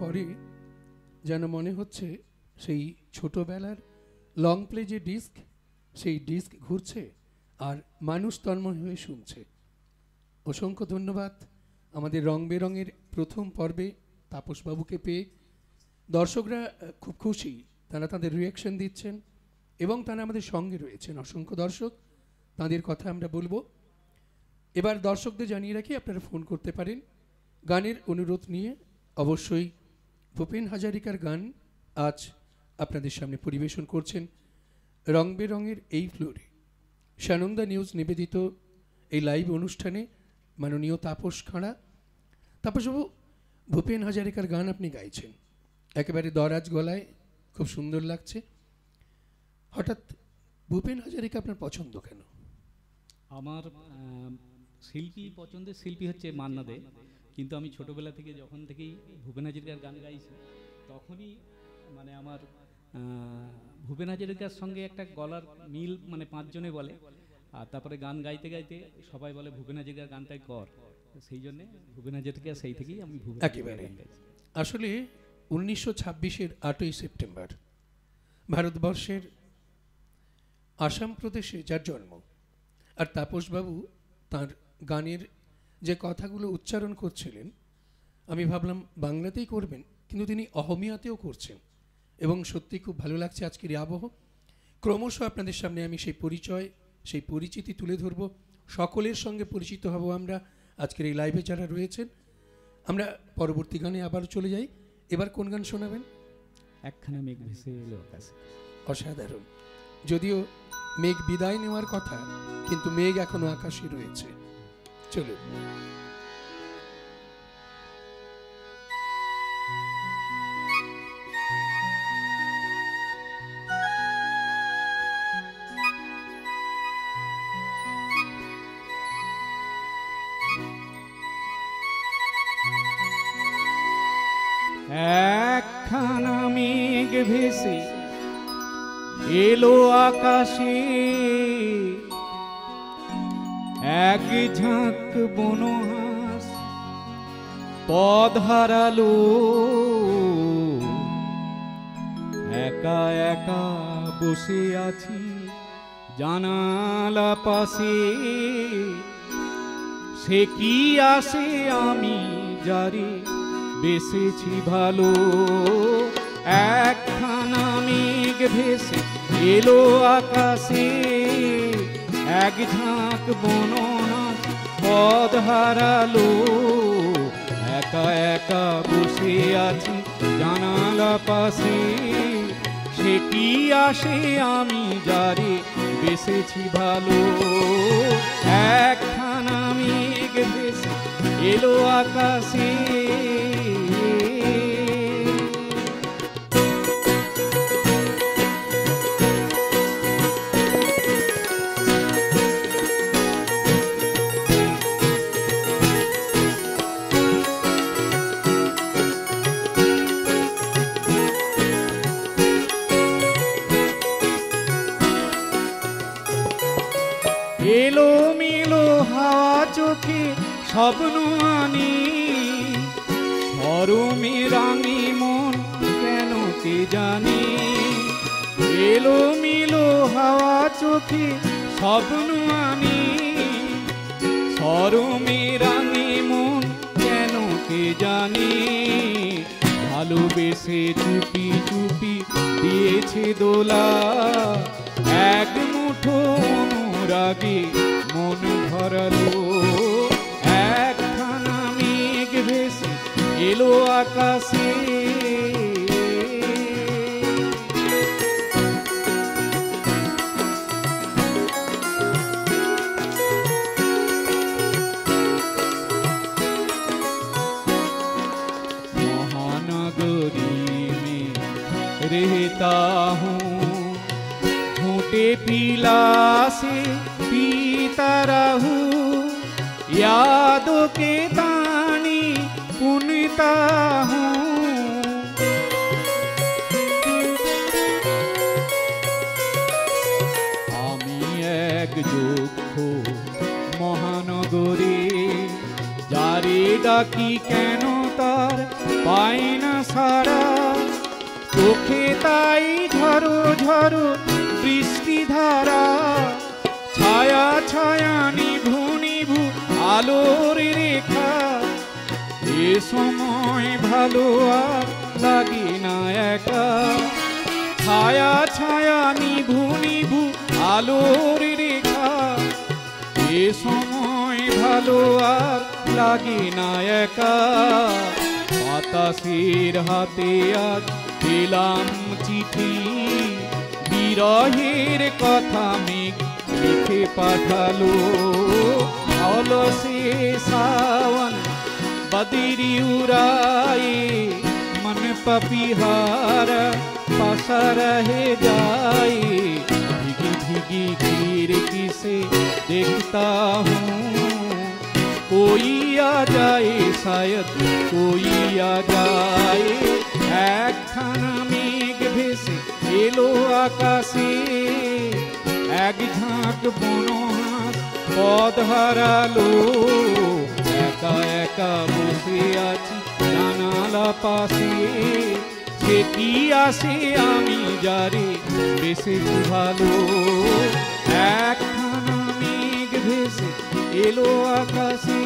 পরে যেন মনে হচ্ছে সেই ছোটবেলার লং প্লে যে ডিস্ক, সেই ডিস্ক ঘুরছে আর মানুষ তন্ময় হয়ে শুনছে। অসংখ্য ধন্যবাদ আমাদের রং বেরঙের প্রথম পর্বে তাপসবাবুকে পেয়ে। দর্শকরা খুব খুশি, তারা তাদের রিয়াকশন দিচ্ছেন এবং তারা আমাদের সঙ্গে রয়েছেন। অসংখ্য দর্শক, তাদের কথা আমরা বলবো। এবার দর্শকদের জানিয়ে রাখি, আপনারা ফোন করতে পারেন গানের অনুরোধ নিয়ে। অবশ্যই ভূপেন হাজারিকার গান আজ আপনাদের সামনে পরিবেশন করছেন রং বেরঙের এই ফ্লোরে। সানন্দা নিউজ নিবেদিত এই লাইভ অনুষ্ঠানে মাননীয় তাপস খাঁড়া। তাপসবাবু, ভূপেন হাজারিকার গান আপনি গাইছেন একেবারে দরাজ গলায়, খুব সুন্দর লাগছে। হঠাৎ ভূপেন হাজারিকা আপনার পছন্দ কেন? আমার শিল্পী, পছন্দের শিল্পী হচ্ছে মান্না দে, কিন্তু আমি ছোটোবেলা থেকে যখন থেকেই ভূপেন হাজারিকার গান গাইছি তখনই মানে আমার ভূপেন হাজারিকার সঙ্গে একটা গলার মিল, মানে পাঁচজনে বলে, আর তারপরে গান গাইতে গাইতে সবাই বলে ভূপেন হাজারিকার গানটাই কর, সেই জন্যে ভূপেন হাজারিকা, সেই থেকেই আমি ভূপেন হাজারিকার গান গাইছি। আসলে 1926-এর 8ই সেপ্টেম্বর ভারতবর্ষের আসাম প্রদেশে যার জন্ম, আর তাপসবাবু তার গানের যে কথাগুলো উচ্চারণ করছিলেন আমি ভাবলাম বাংলাতেই করবেন, কিন্তু তিনি অহমিয়াতেও করছেন এবং সত্যি খুব ভালো লাগছে আজকের এই আবহ। ক্রমশ আপনাদের সামনে আমি সেই পরিচয়, সেই পরিচিতি তুলে ধরব, সকলের সঙ্গে পরিচিত হব আমরা আজকের এই লাইভে যারা রয়েছেন। আমরা পরবর্তী গানে আবার চলে যাই। এবার কোন গান শোনাবেন? একখানা মেঘ ভেসে এলো আকাশে। অসাধারণ। যদিও মেঘ বিদায় নেওয়ার কথা, কিন্তু মেঘ এখনো আকাশে রয়েছে। চলুন। একখানা মেঘ ভেসে এলো আকাশে, এক ঝাঁক বনহাস পথ হারালো, একা একা বসে আছি জানালা পাশে, সে কি আসে আমি যারে বেসেছি ভালো। একখানা মেঘ ভেসে এলো আকাশে, এক ঝাঁক বনহাস পথ হারালো, একা একা বসে আছি জানালা পাশে, সে কি আসে আমি যারে বেসেছি ভালো। একখানা মেঘ ভেসে এলো আকাশে। এলো মেলো হাওয়া চোখে স্বপ্ন আনি, শরমে রাঙে মন কেন কে জানি। এলো মেলো হাওয়া চোখে স্বপ্ন আনি, শরমে রাঙে মন কেন কে জানি। ভালোবেসে চুপি চুপি দিয়েছে দোলা, এক মুঠো রাগে মন ভরালো। একখানা মেঘ ভেসে এলো আকাশে। महानगरी में रहता हूँ, घूंटे पीला से पीता रहूं, यादों के तानी पुनता हूँ। आमी एक दुख महानगरे, যারে ডাকি কেন তার পাই না ছাড়া, চোখে তাই ঝরো ঝরো বৃষ্টি ধারা, ছায়া ছায়া নিভু নিভু আলোর রেখা, এ সময় ভালো আর লাগে না একা, ছায়া ছায়া নিভু নিভু আলোর রেখা, এ সময় ভালো আর লাগে না একা, বাতাসের হাতে আজ পেলাম চিঠি, বিরহের কথা মেঘ লিখে পাঠালো, অলসে সাवन बदरी उड़ाए, मन पपीहारा पासा रहे जाए, भीगी भीगी खिड़की से देखता हूँ, कोई आ जाए शायद कोई आ जाए, একখানা মেঘ ভেসে এলো আকাশে, এক ঝাঁক বনহাঁস পথ হারালো, একা একা বসে আছি জানালা পাশে, সে কি আসে আমি যারে বেশি ভালো, একখানা মেঘ ভেসে এলো আকাশে।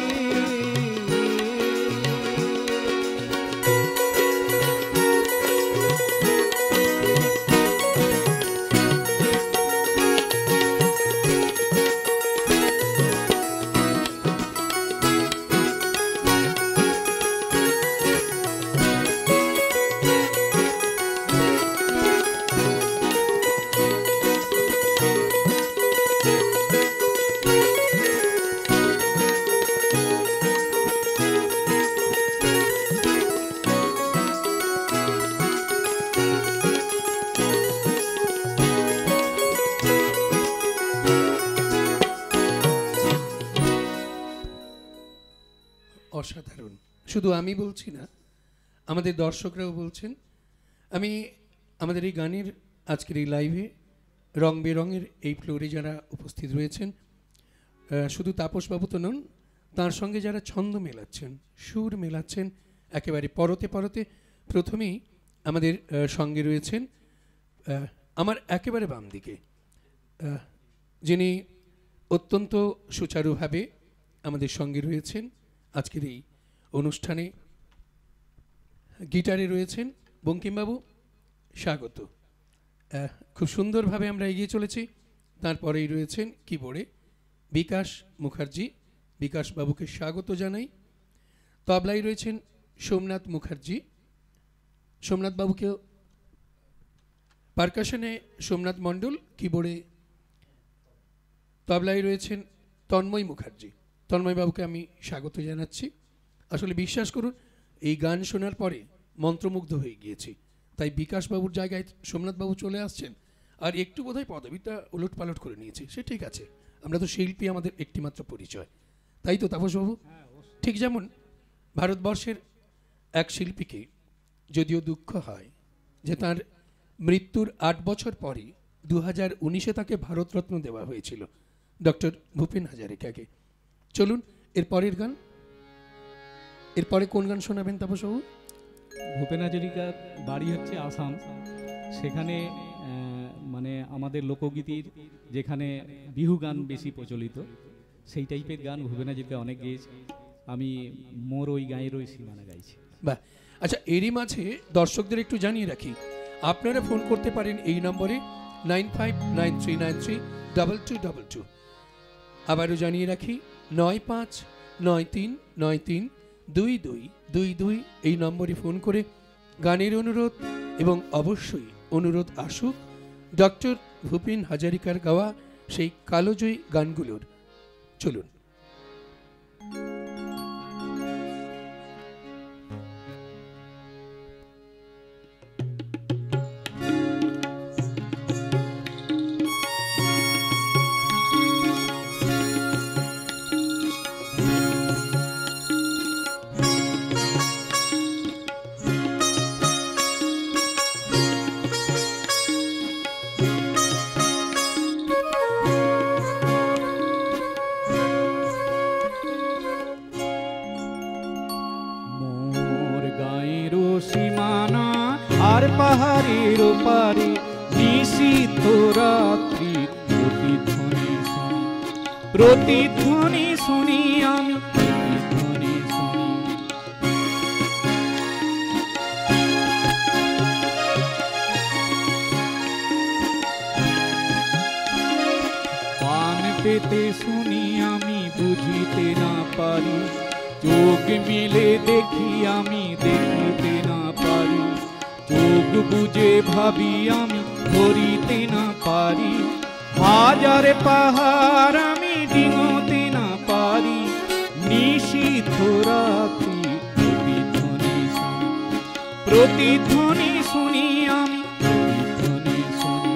অসাধারণ। শুধু আমি বলছি না, আমাদের দর্শকরাও বলছেন। আমি আমাদের এই গানের আজকের এই লাইভে রং বেরঙের এই ফ্লোরে যারা উপস্থিত রয়েছেন, শুধু তাপসবাবু তো নন, তার সঙ্গে যারা ছন্দ মেলাচ্ছেন, সুর মেলাচ্ছেন একেবারে পরতে পরতে। প্রথমেই আমাদের সঙ্গে রয়েছেন আমার একেবারে বাম দিকে, যিনি অত্যন্ত সুচারুভাবে আমাদের সঙ্গে রয়েছেন আজকের এই অনুষ্ঠানে। গিটারে রয়েছেন বঙ্কিমবাবু, স্বাগত। খুব সুন্দরভাবে আমরা এগিয়ে চলেছি। তারপরেই রয়েছেন কিবোর্ডে বিকাশ মুখার্জি, বিকাশবাবুকে স্বাগত জানাই। তবলায় রয়েছেন সোমনাথ মুখার্জি, সোমনাথবাবুকেও। পারকাশনে সোমনাথ মণ্ডল, কিবোর্ডে তবলায় রয়েছেন তন্ময় মুখার্জি। তন্ময়বাবুকে আমি স্বাগত জানাচ্ছি। আসলে বিশ্বাস করুন, এই গান শোনার পরে মন্ত্রমুগ্ধ হয়ে গিয়েছি। তাই বিকাশবাবুর জায়গায় সোমনাথবাবু চলে আসছেন, আর একটু বোধহয় পদবিটা উলট পালট করে নিয়েছি। সে ঠিক আছে, আমরা তো শিল্পী, আমাদের একটিমাত্র পরিচয়, তাই তো তাপসবাবু? ঠিক যেমন ভারতবর্ষের এক শিল্পীকে যদিও দুঃখ হয় যে তার মৃত্যুর 8 বছর পরে 2019-এ তাকে ভারতরত্ন দেওয়া হয়েছিল, ডক্টর ভূপেন হাজারিকাকে। চলুন এর পরের গান। এরপরে কোন গান শোনাবেন তাপসবাবু? ভূপেন হাজারিকার বাড়ি হচ্ছে আসাম, সেখানে মানে আমাদের লোকগীতির যেখানে বিহু গান বেশি প্রচলিত, সেই টাইপের গান ভূপেন হাজারিকা অনেক গেয়েছে। আমি মোর ওই গাঁয়ের ওই সীমানা গাইছি। বাহ, আচ্ছা, এরই মাঝে দর্শকদের একটু জানিয়ে রাখি, আপনারা ফোন করতে পারেন এই নম্বরে 9593932222। আবারও জানিয়ে রাখি 9593932222 এই নম্বরে ফোন করে গানের অনুরোধ, এবং অবশ্যই অনুরোধ আসুক ডক্টর ভূপেন হাজারিকার গাওয়া সেই কালোজয়ী গানগুলোর। চলুন। আর পাহাড়ের ওপারে নিশীথ রাত্রি প্রতিধ্বনি শুনি, প্রতিধ্বনি শুনি আমি, প্রতিধ্বনি শুনি। পান পেতে শুনি আমি, বুঝিতে না পারি, চোখ মিলে দেখি আমি, দেখিতে না পারি, চোখ বুঝে ভাবি আমি, ধরিতে না পারি, হাজার পাহাড় আমি ডিঙোতে না পারি, নিশীথ রাত্রি প্রতিধ্বনি শুনি, প্রতিধ্বনি শুনি আমি, প্রতিধ্বনি শুনি।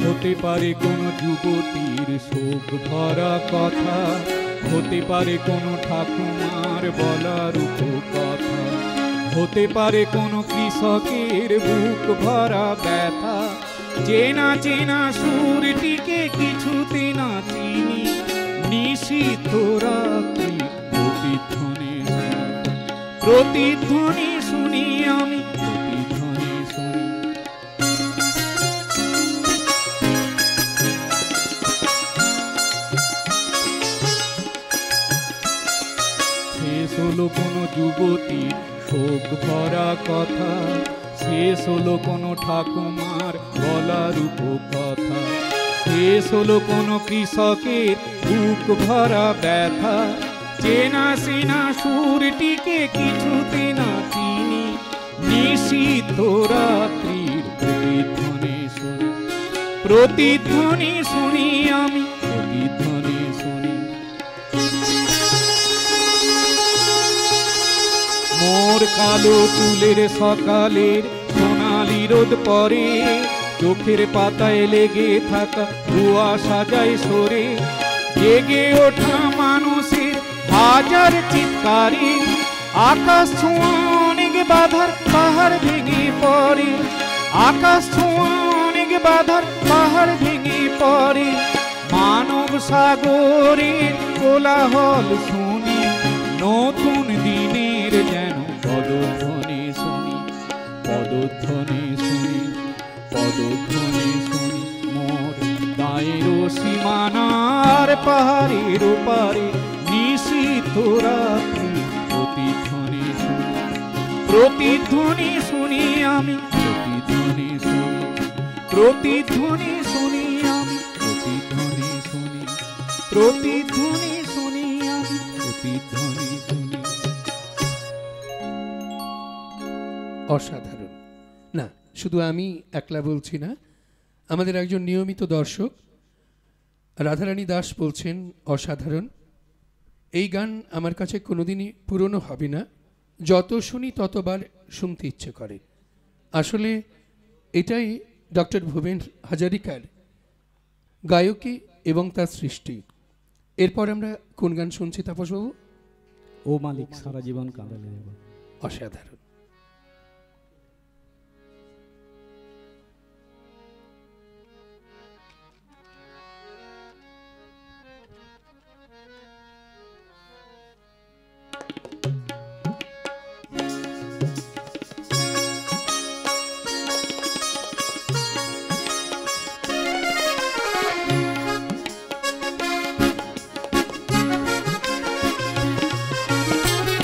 হতে পারে কোন যুবতীর শোক ভরা কথা, হতে পারে কোন ঠাকুমার বলা রূপকথা, হতে পারে কোন কৃষকের বুক ভরা ব্যথা, চেনা চেনা সুরটিকে কিছুতে না চিনি, নিশীথ রাত্রি প্রতিধ্বনি শুনি, প্রতিধ্বনি শুনি আমি, প্রতিধ্বনি শুনি। শেষ হলো কোনো যুবতী শোক ভরা কথা, শেষ হলো কোনো ঠাকুমার বলা রূপকথা, শেষ হলো কোনো কৃষকের বুক ভরা ব্যথা, চেনা চেনা সুরটিকে কিছুতে না চিনি, নিশীথ রাত্রির প্রতিধ্বনি শুনি, প্রতিধ্বনি শুনি আমি, প্রতিধ্বনি শুনি। মোর কালো চুলের সকালের সোনালি রোদ পরে, চোখের পাতায় লেগে থাকা ধোঁয়া সাজায় সরে, জেগে ওঠা মানুষের হাজার চিৎকারে, আকাশ ছোঁয়া অনেক বাধার পাহাড় ভেঙে পড়ে, আকাশ ছোঁয়া অনেক বাধার পাহাড় ভেঙে পড়ে, মানব সাগরের কোলাহল শুনি, নতুন দিনের যেন পদধ্বনি শুনি, পদধ্বনি শুনি, পদধ্বনি শুনি। মোর গায়ের সীমানার পাহাড়ের ওপারে নিশীথ রাত্রি প্রতিধ্বনি শুনি, প্রতিধ্বনি শুনি আমি, প্রতিধ্বনি শুনি, প্রতিধ্বনি শুনি আমি, প্রতিধ্বনি শুনি, প্রতিধ্বনি শুনি আমি, প্রতিধ্বনি শুনি। অসাধারণ। না, শুধু আমি একলা বলছি না, আমাদের একজন নিয়মিত দর্শক রাধারানী দাস বলছেন অসাধারণ। এই গান আমার কাছে কোনোদিনই পুরনো হবে না, যত শুনি ততবার শুনতে ইচ্ছে করে। আসলে এটাই ডক্টর ভূপেন হাজারিকার গায়কী এবং তার সৃষ্টি। এরপর আমরা কোন গান শুনছি তাপসবাবু? ও মালিক সারা জীবন কাঁদালে যাব। অসাধারণ।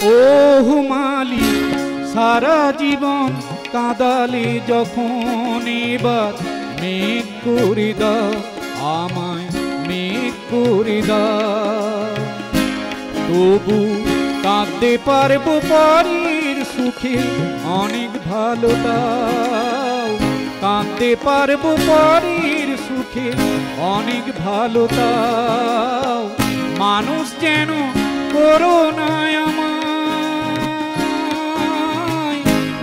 ওহ মালিক সারা জীবন কাঁদালে যখন, এবার মেঘ করে দাও আমায়, মেঘ করে দাও, তবু কাঁদতে পারবো পরের সুখে, অনেক ভালো দাও, কাঁদতে পারবো পরের সুখে, অনেক ভালো দাও, মানুষ যেন করোনায় আমায়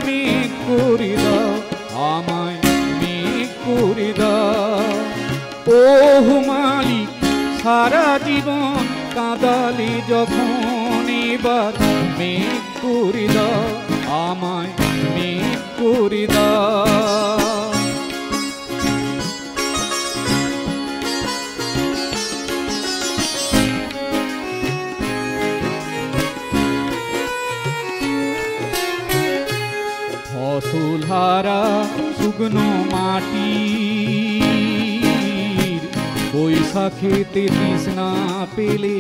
মেঘ করে দাও, আমায় মেঘ করে দাও। ওহ মালিক সারা জীবন কাঁদালে যখন, এবার মেঘ করে দাও আমায়, মেঘ করে দাও। শুকনো মাটির বৈশাখেতে তৃষ্ণা পেলে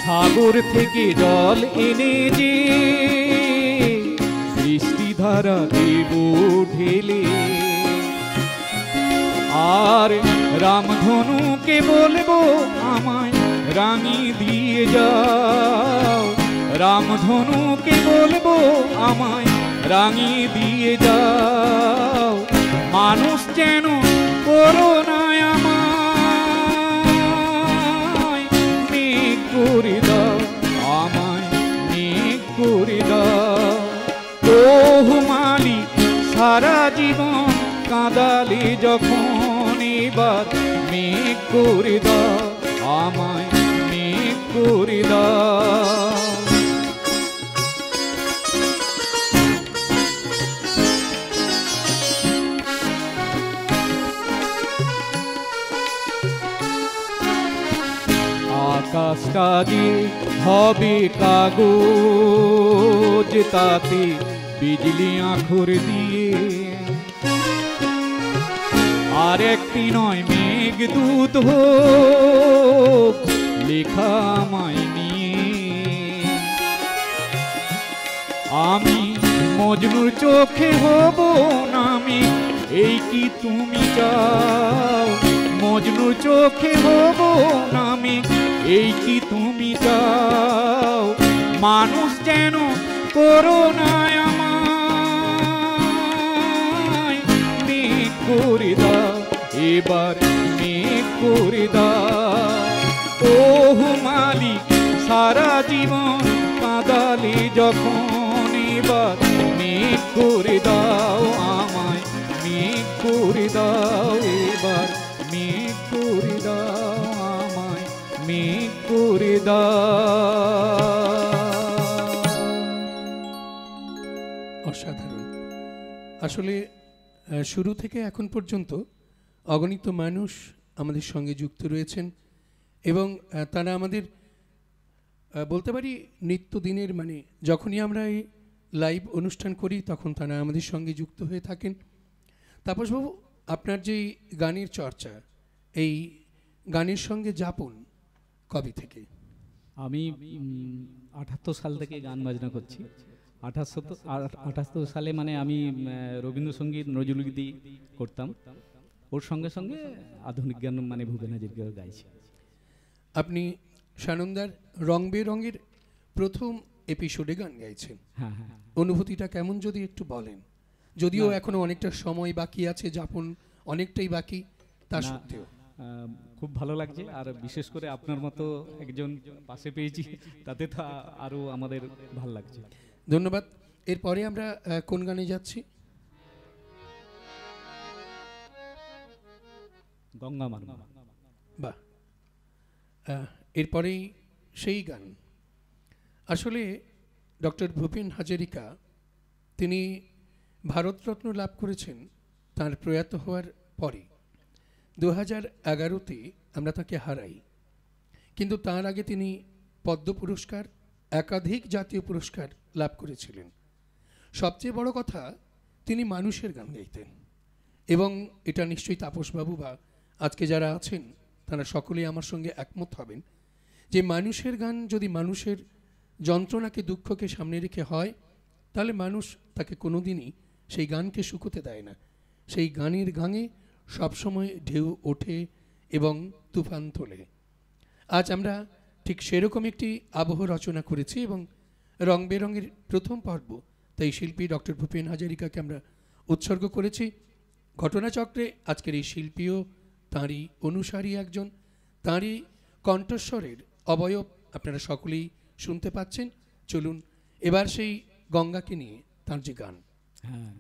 সাগর থেকে জল এনে যে বৃষ্টিধারা দেব ঢেলে। আর রামধনুকে বলবো আমায় রানী দিয়ে যাও, রামধনুকে বলবো আমায় রানী দিয়ে যাও। মানুষ যেন করোনায় আমায় মেঘ করে দাও, আমায় মেঘ করে দাও। ওহ মালিক সারা জীবন কাঁদালে যখন এবার মেঘ করে দাও, আমায় মেঘ করে দাও। আকাশটা যে হবে কাগজ, তাতে বিজলি আঁখর দিয়ে আর একটি নয় মেঘদূত হোক লেখা আমায় নিয়ে। আমি মজনুর চোখে হব নামি, এই কি তুমি চাও? মজনুর চোখে হব নামি, এই কি তুমি চাও? মানুষ যেন করোনায় আমায় মেঘ করে দাও, এবার মেঘ করে দাও। ওহ মালিক সারা জীবন কাঁদালে যখন এবার মেঘ করে দাও, আমায় মেঘ করে দাও, এবার মেঘ করে দাও, আমায় মেঘ করে দাও। অসাধারণ। আসলে শুরু থেকে এখন পর্যন্ত অগণিত মানুষ আমাদের সঙ্গে যুক্ত রয়েছেন এবং তারা আমাদের বলতে পারি নিত্যদিনের মানে যখনই আমরা এই লাইভ অনুষ্ঠান করি তখন তারা আমাদের সঙ্গে যুক্ত হয়ে থাকেন। তাপসবাবু, আপনার যে গানের চর্চা, এই গানের সঙ্গে যাপন কবে থেকে? আমি 78 সাল থেকে গান বাজনা করছি। 78 সালে মানে আমি রবীন্দ্রসঙ্গীত নজরুলগীতি করতাম, ওর সঙ্গে সঙ্গে আধুনিক গান মানে ভূপেন হাজারিকাও গাইছি। আপনি সানন্দার রং বেরঙের প্রথম এপিসোডে গান গাইছেন। হ্যাঁ হ্যাঁ, অনুভূতিটা কেমন যদি একটু বলেন? যদিও এখনো অনেকটা সময় বাকি আছে, যাপন অনেকটাই বাকি, তা সত্ত্বেও খুব ভালো লাগছে। আর বিশেষ করে আপনার মতো একজন পাশে পেয়েছি, তাতে তো আরও আমাদের ভালো লাগছে। ধন্যবাদ। এরপরে আমরা কোন গানে যাচ্ছি? গঙ্গা মার। বাহ, এরপরেই সেই গান। আসলে ডক্টর ভূপেন হাজারিকা তিনি ভারতরত্ন লাভ করেছেন তার প্রয়াত হওয়ার পরে। 2011-তে আমরা তাকে হারাই, কিন্তু তার আগে তিনি পদ্ম পুরস্কার, একাধিক জাতীয় পুরস্কার লাভ করেছিলেন। সবচেয়ে বড় কথা, তিনি মানুষের গান গাইতেন এবং এটা নিশ্চয়ই তাপসবাবু বা আজকে যারা আছেন তারা সকলেই আমার সঙ্গে একমত হবেন যে মানুষের গান যদি মানুষের যন্ত্রণাকে, দুঃখকে সামনে রেখে হয়, তাহলে মানুষ তাকে কোনোদিনই সেই গানকে শুকোতে দেয় না। সেই গানের গানে সবসময় ঢেউ ওঠে এবং তুফান তোলে। আজ আমরা ঠিক সেরকম একটি আবহ রচনা করেছি এবং রং বেরঙের প্রথম পর্ব তাই শিল্পী ডক্টর ভূপেন হাজারিকাকে আমরা উৎসর্গ করেছি। ঘটনাচক্রে আজকের এই শিল্পীও তাঁরই অনুসারী একজন, তাঁরই কণ্ঠস্বরের অবয়ব আপনারা সকলেই শুনতে পাচ্ছেন। চলুন এবার সেই গঙ্গাকে নিয়ে তাঁর যে গান। হ্যাঁ,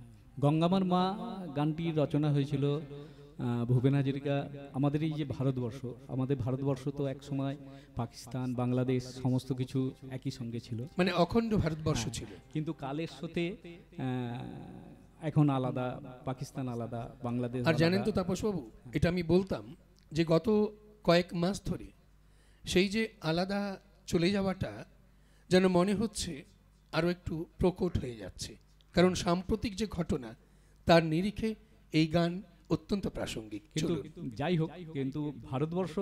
গঙ্গামার মা গানটির রচনা হয়েছিল ভূপেন হাজারিকা। আমাদের এই যে ভারতবর্ষ, আমাদের ভারতবর্ষ তো এক সময় পাকিস্তান, বাংলাদেশ সমস্ত কিছু একই সঙ্গে ছিল, মানে অখণ্ড ভারতবর্ষ ছিল। কিন্তু কালের সাথে এখন আলাদা, পাকিস্তান আলাদা, বাংলাদেশ। আর জানেন তো তাপসবাবু, এটা আমি বলতাম যে গত কয়েক মাস ধরে সেই যে আলাদা চলে যাওয়াটা যেন মনে হচ্ছে আরও একটু প্রকট হয়ে যাচ্ছে। কারণ সাম্প্রতিক যে ঘটনা, তার নিরিখে এই গান অত্যন্ত প্রাসঙ্গিক। কিন্তু চলুন। যাই হোক, কিন্তু ভারতবর্ষ,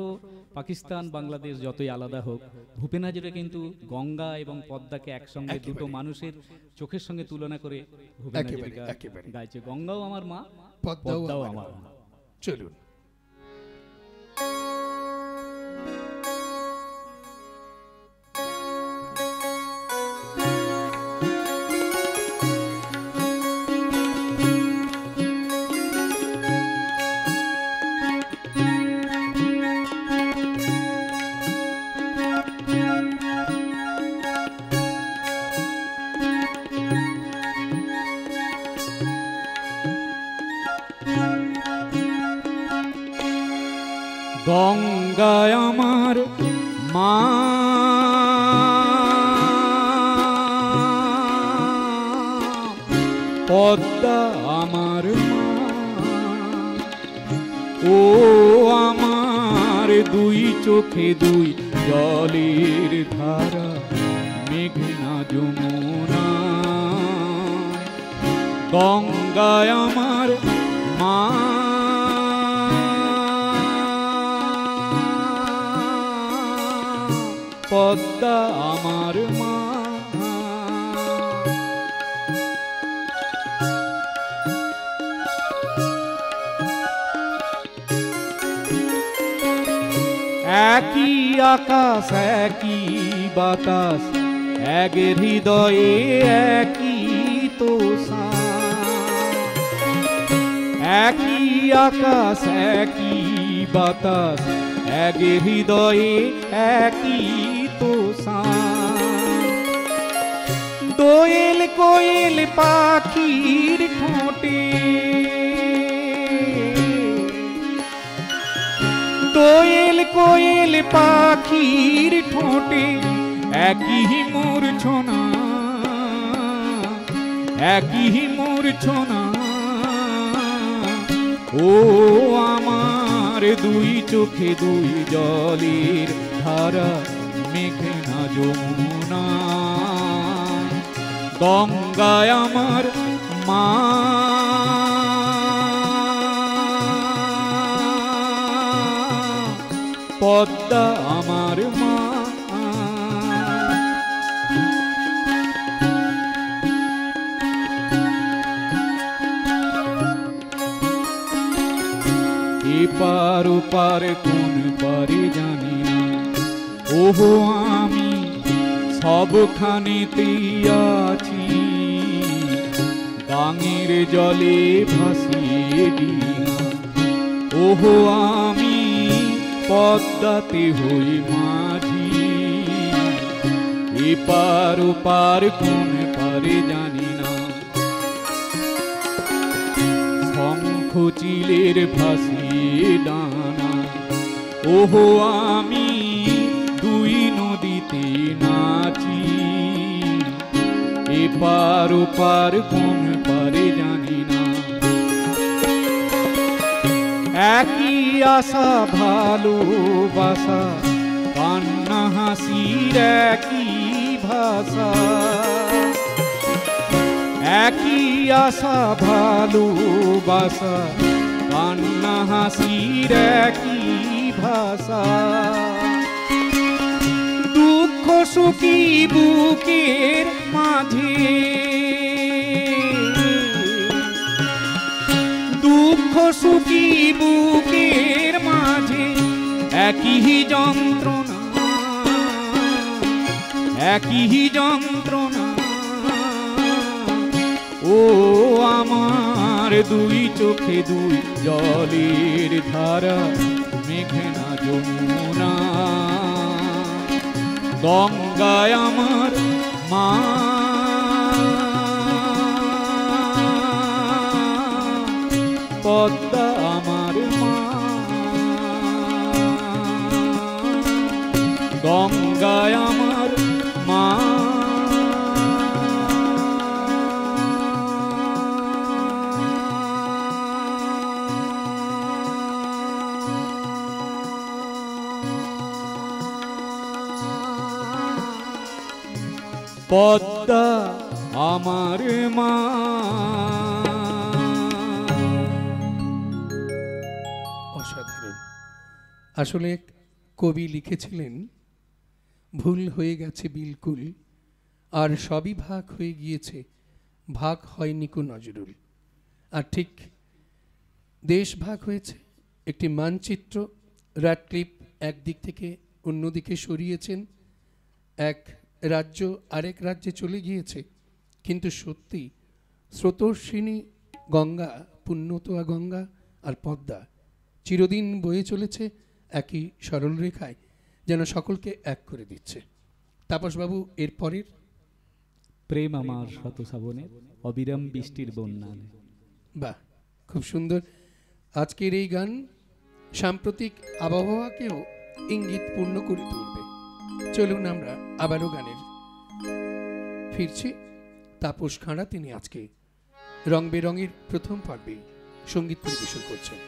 পাকিস্তান, বাংলাদেশ যতই আলাদা হোক, ভূপেন হাজারিকা কিন্তু গঙ্গা এবং পদ্মাকে একসঙ্গে দুটো একেবারে। মানুষের চোখের সঙ্গে তুলনা করে ভূপেন একেবারে, হাজারিকা একেবারে। গাইছে, গঙ্গাও আমার মা, পদ্মাও পদ্মাও আমার আমার মা। মা। চলুন। গঙ্গায় আমার মা, পদ্মা আমার মা, ও আমার দুই চোখে দুই জলের ধারা, মেঘনা যমুনা। গঙ্গায় আমার মা, পদ্মা আমার মা। একই আকাশ একই বাতাস, এক হৃদয়ে একই তোষা। একই আকাশ একই বাতাস, এক হৃদয়ে একই তোষা। দোয়েল কোয়েল পাখির ঠোঁটে, দোয়েল কোয়েল পাখির ঠোঁটে একই মূর্ছনা, একই মূর্ছনা। ও আমার দুই চোখে দুই জলের ধারা, মেঘনা যমুনা। গঙ্গায় আমার মা, পদ্মা আমার মা। এপার ওপার কোন পারে জানি না, ওহো আমি সবখানেতেই আছি। গাঙের জলে ভাসিয়ে দিনা, ওহো আমি পদ্মাতে হই মাঝি। এপার ওপার কোন পারে জানি না, শঙ্খ চিলের ভাসিয়ে ডানা। ওহো আমি দুই নদীতে নাচি। এপার ওপার কোন পারে জানি না, একই আশা ভালোবাসা, কান্না হাসির একই ভাষা। একই আশা ভালোবাসা, কান্না হাসির একই ভাষা। দুঃখ সুখী বুকের মাঝে, দুঃখ সুখী বুকের মাঝে একই যন্ত্রণা, একই যন্ত্রণা। ও আমার দুই চোখে দুই জলের ধারা, মেঘনা যমুনা। গঙ্গায় আমার মা, পদ্মা আমার মা। গঙ্গায় আমার মা, পদ্মা আমার মা। আসলে কবি লিখেছিলেন, ভুল হয়ে গেছে বিলকুল, আর সবই ভাগ হয়ে গিয়েছে, ভাগ হয়নি কো নজরুল। আর ঠিক দেশ ভাগ হয়েছে, একটি মানচিত্র র্যাডক্লিফ একদিক থেকে অন্যদিকে সরিয়েছেন, এক রাজ্য আরেক রাজ্যে চলে গিয়েছে, কিন্তু সত্যি স্রোতস্বিনী গঙ্গা, পুণ্যতোয়া গঙ্গা আর পদ্মা চিরদিন বয়ে চলেছে একই সরল রেখায়, যেন সকলকে এক করে দিচ্ছে। তাপসবাবু, এর পরের প্রেম আমার শত শ্রাবণে, অবিরাম বৃষ্টির বন্যা। বাহ, খুব সুন্দর। আজকের এই গান সাম্প্রতিক আবহাওয়াকেও ইঙ্গিতপূর্ণ করে তুলবে। চলুন আমরা আবারও গানের ফিরছি। তাপস খাঁড়া তিনি আজকে রং বেরঙের প্রথম পর্বে সঙ্গীত পরিবেশন করছেন।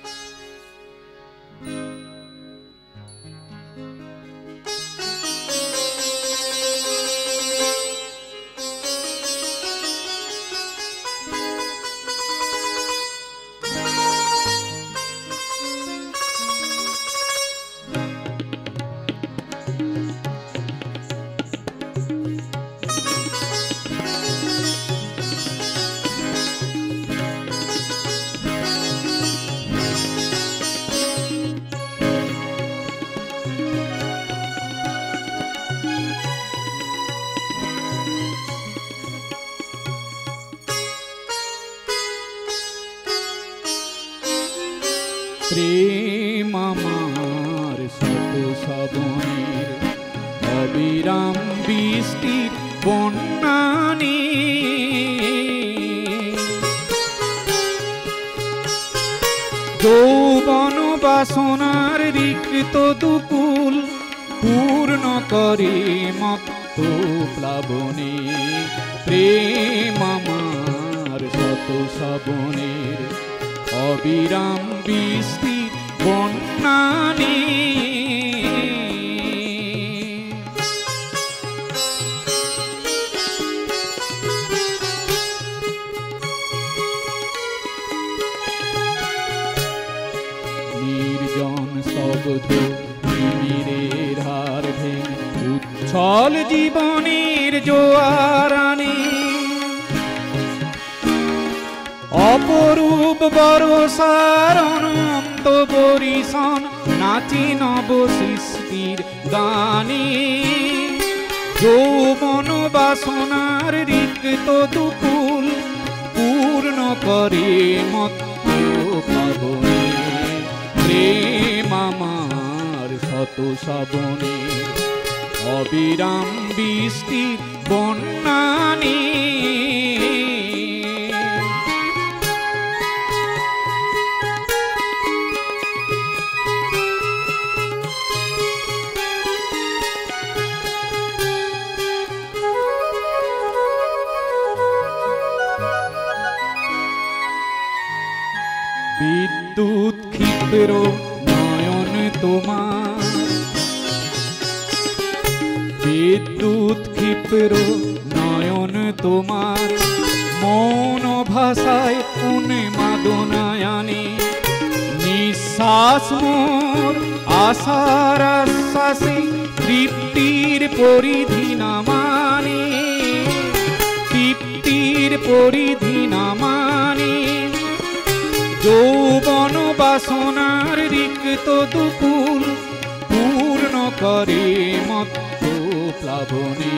প্রেম আমার শত শ্রাবণের, অবিরাম বৃষ্টির বন্যানি, যৌবন বাসনার রিক্ত দুকুল পূর্ণ করে মত্ত প্লাবনে। প্রেম আমার শত শ্রাবণের, অবিরাম বৃষ্টি বন্যানি, নির্জন শব্দ নিবিড়ের হার ভেঙে উচ্ছল জীবনের জোয়ারানি, অপরূপ বরসার অনন্ত বরিশন নাচি নব সৃষ্টির গানে। যৌবন বাসনার রিক্ত দুকুল পূর্ণ করে মত্ত প্লাবনে। প্রেম আমার শত শ্রাবণের, অবিরাম বৃষ্টি বন্যানি, বিদ্যুৎ ক্ষিপ্র নয়ন তোমার, বিদ্যুৎ ক্ষিপ্র নয়ন তোমার, মৌন ভাষায় উন্মাদনায়ানে। নিঃশ্বাস মোর আশার আশ্বাসে, তৃপ্তির পরিধি না মানে, তৃপ্তির পরিধি না মানে। যৌবন বাসনার রিক্ত দুকুল পূর্ণ করে মত্ত প্লাবনে।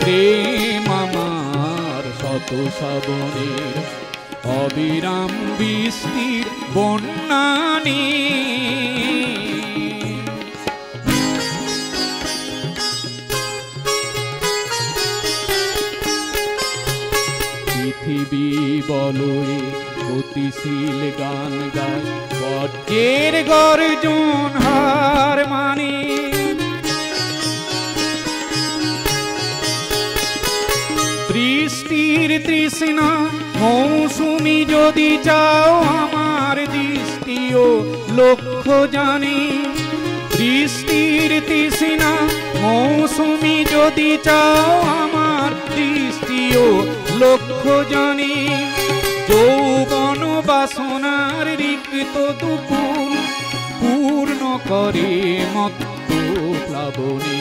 প্রেম আমার শত শ্রাবণের, অবিরাম বৃষ্টির বন্যানি, পৃথিবী বলয়ে গতিশীল গান গায়, বজ্রের গর্জন হার মানে। বৃষ্টির তৃষ্ণা মৌসুমি যদি চাও, আমার দৃষ্টিও লক্ষ্য জানে। বৃষ্টির তৃষ্ণা মৌসুমি যদি চাও, আমার দৃষ্টিও লক্ষ্য জানে। যৌবন বাসনার রিক্ত দুকুল পূর্ণ করে মত্ত প্লাবনে,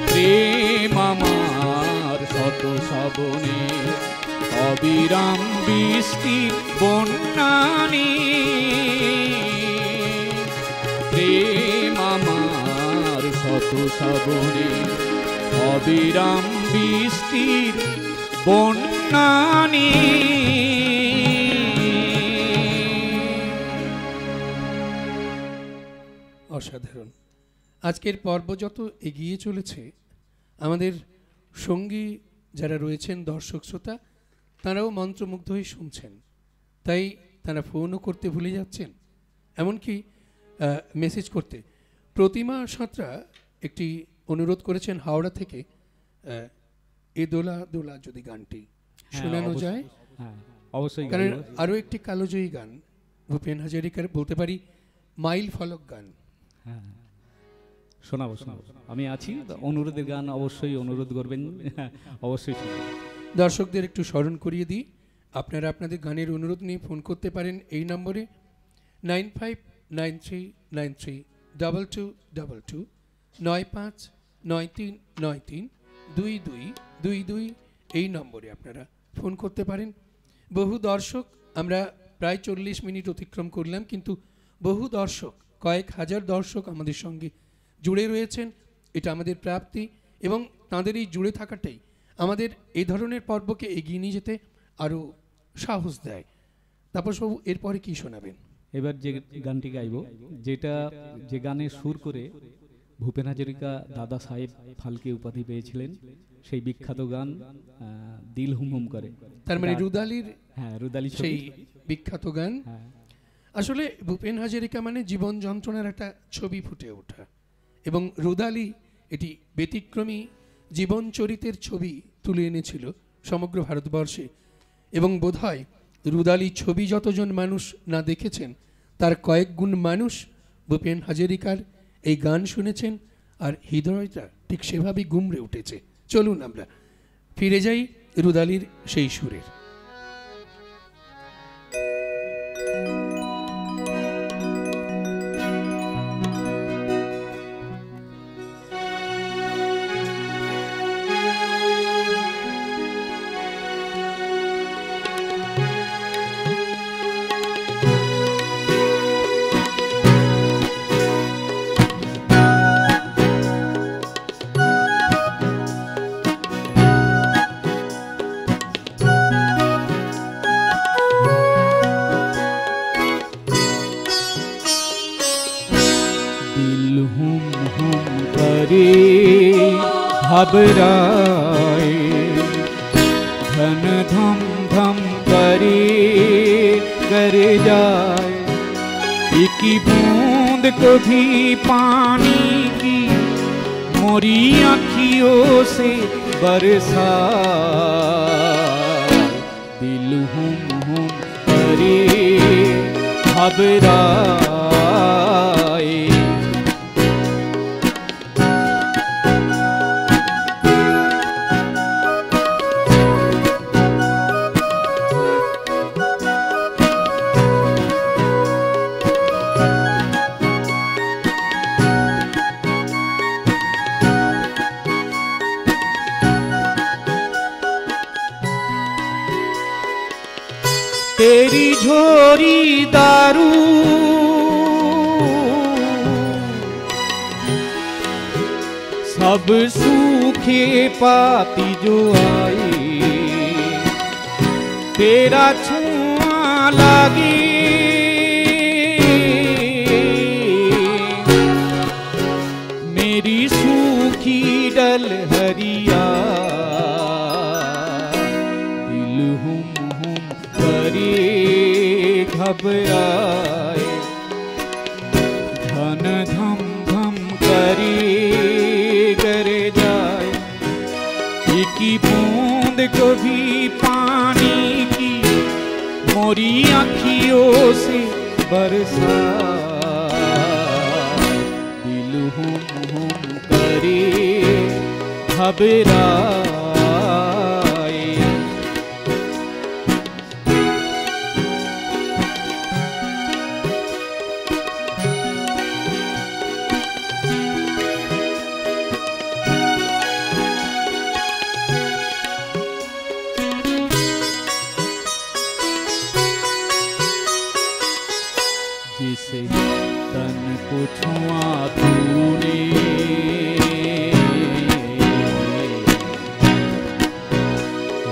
প্রেম আমার শত শ্রাবণে, অবিরাম বৃষ্টি বন্যানি, প্রেম আমার শত শ্রাবণে, অবিরাম বৃষ্টির বন্যানি। অসাধারণ। আজকের পর্ব যত এগিয়ে চলেছে, আমাদের সঙ্গী যারা রয়েছেন দর্শক শ্রোতা, তারাও মন্ত্রমুগ্ধ হয়ে শুনছেন, তাই তারা ফোনও করতে ভুলে যাচ্ছেন, এমনকি মেসেজ করতে। প্রতিমা সাঁতরা একটি অনুরোধ করেছেন হাওড়া থেকে, এ দোলা দোলা যদি গানটি শোনানো যায়, অবশ্যই, কারণ আরও একটি কালোজয়ী গান ভূপেন হাজারিকার, বলতে পারি মাইল ফলক গান। হ্যাঁ, শোনাবো শোনাবো, আমি আছি। অনুরোধের গান অবশ্যই অনুরোধ করবেন, অবশ্যই শোনাবো। দর্শকদের একটু স্মরণ করিয়ে দিই, আপনারা আপনাদের গানের অনুরোধ নিয়ে ফোন করতে পারেন এই নম্বরে 9593932222, 9593932222, এই নম্বরে আপনারা ফোন করতে পারেন। বহু দর্শক, আমরা প্রায় 40 মিনিট অতিক্রম করলাম, কিন্তু বহু দর্শক, কয়েক হাজার দর্শক আমাদের সঙ্গে জুড়ে রয়েছেন। এটা আমাদের প্রাপ্তি, এবং তাঁদের এই জুড়ে থাকাটাই আমাদের এই ধরনের পর্বকে এগিয়ে নিয়ে যেতে আরও সাহস দেয়। তাপসবাবু, এরপরে কি শোনাবেন? এবার যে গানটি গাইব, যেটা যে গানের সুর করে ভূপেন হাজারিকা দাদা সাহেব ফালকে উপাধি পেয়েছিলেন, সেই বিখ্যাত গান দিল হুম হুম করে, তার মানে রুদালির, হ্যাঁ, রুদালি সেই বিখ্যাত গান। আসলে ভূপেন হাজারিকা মানে জীবন যন্ত্রণার একটা ছবি ফুটে ওঠা, এবং রুদালি এটি ব্যতিক্রমী জীবন চরিতের ছবি তুলে এনেছিল সমগ্র ভারতবর্ষে। এবং বোধহয় রুদালি ছবি যতজন মানুষ না দেখেছেন, তার কয়েক গুণ মানুষ ভূপেন হাজারিকার এই গান শুনেছেন, আর হৃদয়টা ঠিক সেভাবেই গুমড়ে উঠেছে। চলুন আমরা ফিরে যাই রুদালির সেই সুরের। घबराए धन धम धम करे कर जाए, एक बूंद को भी पानी की मोरी आँखियों से बरसाए, दिल हुम हुम करे घबराए। तेरी झोरी दारू सब सूखे पाती जो आए, तेरा छुआ लागे मेरी सूखी डल हरिया, दिल हुम हुम करे घबराए, धन धम धम करे कर जाए, एक बूंद को भी पानी की मोरी आँखियों से बरसाए, दिल हुम हुम करे घबराए। जिसे तन को छुआ तूने,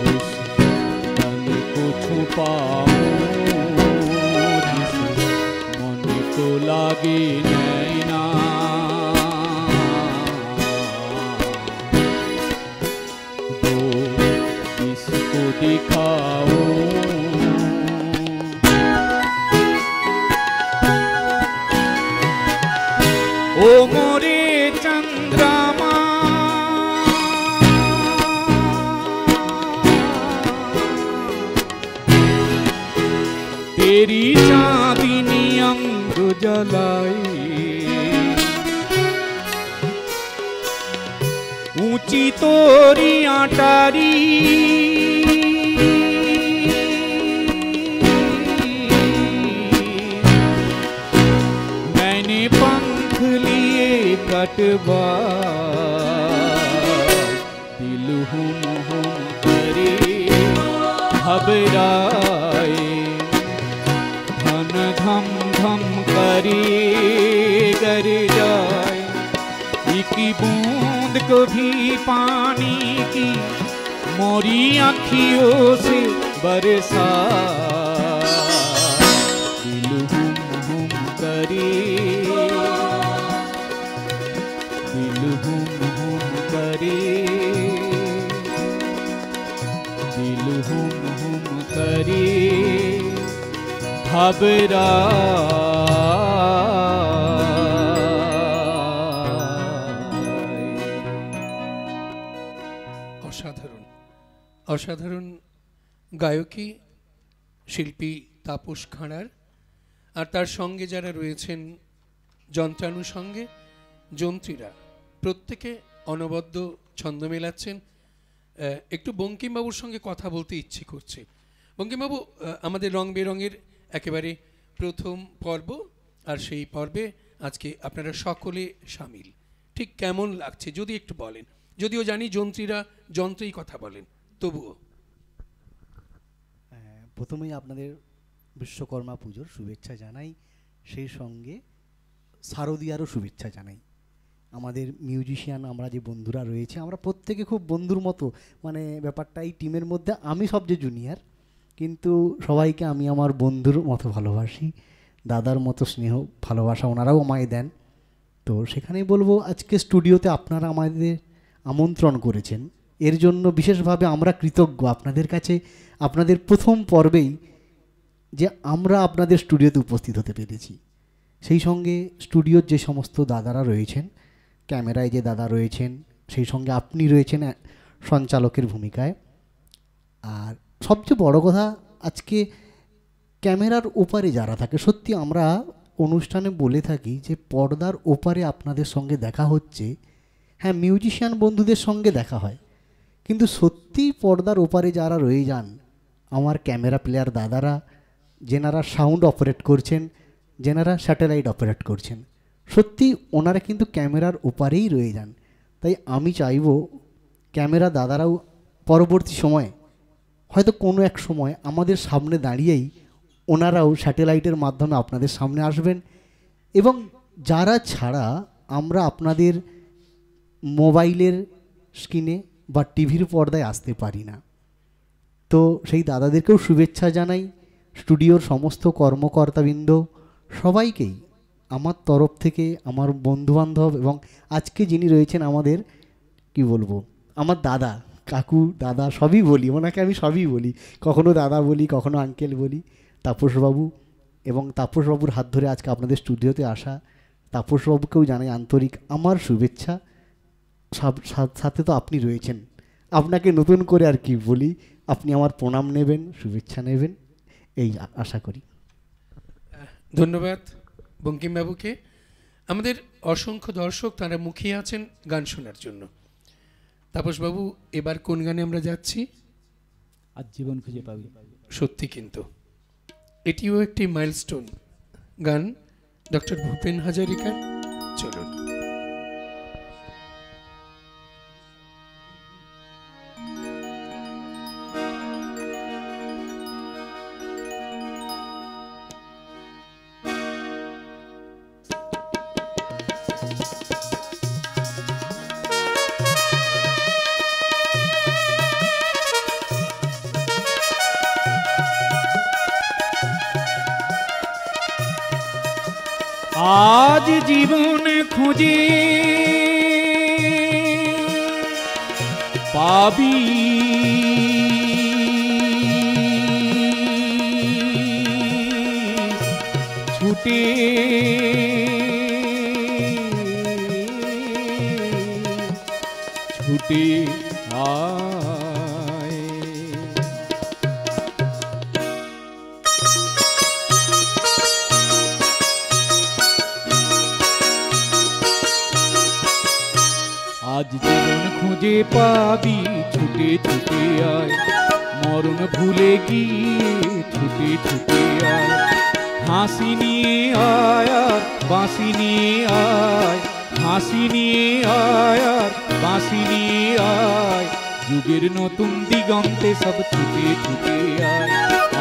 उस तन को छुपाऊं जिसे मन को लागे नैना, वो जिसको दिखाऊं। ओ मोरे चंद्रमा तेरी चांदनी अंग जलाई, ऊंची तोरी आटारी मैंने पंख लिए कटवा, दिल हुम हुम करे घबराए, धन धम धम करे गर जाए, एक बूंद को भी पानी की मोरी आँखियों से बरसा, दिल हुम हुम करे, दिल हुम हुम करे, दिल हुम हुम करे घबरा। অসাধারণ অসাধারণ গায়কী শিল্পী তাপস খাঁড়ার, আর তার সঙ্গে যারা রয়েছেন যন্ত্রানুষঙ্গে যন্ত্রীরা, প্রত্যেকে অনবদ্য ছন্দ মেলাচ্ছেন। একটু বঙ্কিমবাবুর সঙ্গে কথা বলতে ইচ্ছে করছে। বঙ্কিমবাবু, আমাদের রং বেরঙের একেবারে প্রথম পর্ব, আর সেই পর্বে আজকে আপনারা সকলে সামিল। ঠিক কেমন লাগছে যদি একটু বলেন, যদিও জানি যন্ত্রীরা যন্ত্রেই কথা বলেন, তবুও। প্রথমেই আপনাদের বিশ্বকর্মা পুজোর শুভেচ্ছা জানাই, সেই সঙ্গে শারদীয়ারও শুভেচ্ছা জানাই। আমাদের মিউজিশিয়ান আমরা যে বন্ধুরা রয়েছে, আমরা প্রত্যেকে খুব বন্ধুর মতো, মানে ব্যাপারটা এই টিমের মধ্যে আমি সবচেয়ে জুনিয়র, কিন্তু সবাইকে আমি আমার বন্ধুর মতো ভালোবাসি, দাদার মতো স্নেহ ভালোবাসা ওনারাও আমায় দেন। তো সেখানেই বলবো, আজকে স্টুডিওতে আপনারা আমাদের আমন্ত্রণ করেছেন, এর জন্য বিশেষভাবে আমরা কৃতজ্ঞ আপনাদের কাছে। আপনাদের প্রথম পর্বেই যে আমরা আপনাদের স্টুডিওতে উপস্থিত হতে পেরেছি, সেই সঙ্গে স্টুডিওর যে সমস্ত দাদারা রয়েছেন, ক্যামেরায় যে দাদা রয়েছেন, সেই সঙ্গে আপনি রয়েছেন সঞ্চালকের ভূমিকায়। আর সবচেয়ে বড় কথা, আজকে ক্যামেরার ওপারে যারা থাকে, সত্যি আমরা অনুষ্ঠানে বলে থাকি যে পর্দার ওপারে আপনাদের সঙ্গে দেখা হচ্ছে। হ্যাঁ, মিউজিশিয়ান বন্ধুদের সঙ্গে দেখা হয়, কিন্তু সত্যিই পর্দার ওপারে যারা রয়ে যান, আমার ক্যামেরা প্লেয়ার দাদারা, যেনারা সাউন্ড অপারেট করছেন, যেনারা স্যাটেলাইট অপারেট করছেন, সত্যি ওনারা কিন্তু ক্যামেরার ওপারেই রয়ে যান। তাই আমি চাইব ক্যামেরা দাদারাও পরবর্তী সময়ে, হয়তো কোনো এক সময় আমাদের সামনে দাঁড়িয়েই ওনারাও স্যাটেলাইটের মাধ্যমে আপনাদের সামনে আসবেন। এবং যারা ছাড়া আমরা আপনাদের মোবাইলের স্ক্রিনে বা টিভির পর্দায় আসতে পারি না, তো সেই দাদাদেরকেও শুভেচ্ছা জানাই। স্টুডিওর সমস্ত কর্মকর্তাবৃন্দ সবাইকেই আমার তরফ থেকে, আমার বন্ধুবান্ধব এবং আজকে যিনি রয়েছেন আমাদের, কি বলবো, আমার দাদা, কাকু, দাদা সবই বলি, ওনাকে আমি সবই বলি, কখনো দাদা বলি, কখনো আঙ্কেল বলি, তাপসবাবু, এবং তাপসবাবুর হাত ধরে আজকে আপনাদের স্টুডিওতে আসা তাপসবাবুকেও জানাই আন্তরিক আমার শুভেচ্ছা। সাথে তো আপনি রয়েছেন, আপনাকে নতুন করে আর কি বলি, আপনি আমার প্রণাম নেবেন, শুভেচ্ছা নেবেন, এই আশা করি। ধন্যবাদ বঙ্কিমবাবুকে। আমাদের অসংখ্য দর্শক, তারা মুখিয়ে আছেন গান শোনার জন্য। তাপসবাবু, এবার কোন গানে আমরা যাচ্ছি? আজ জীবন খুঁজে পাবি। সত্যি কিন্তু এটিও একটি মাইলস্টোন গান, ডক্টর ভূপেন হাজারিকার। চলুন। আজ জীবন খুঁজে পাবি ছুটে ছুটে আয়। আজ জীবন খুঁজে পাবি ছুটে ছুটে আয়, মরণ ভুলে গিয়ে ছুটে ছুটে আয়। হাসি নিয়ে আয় আর বাঁশি নিয়ে আয়, হাসি নিয়ে আয় আর বাঁশি নিয়ে আয়। যুগের নতুন দিগন্তে সব ছুটে ছুটে আয়,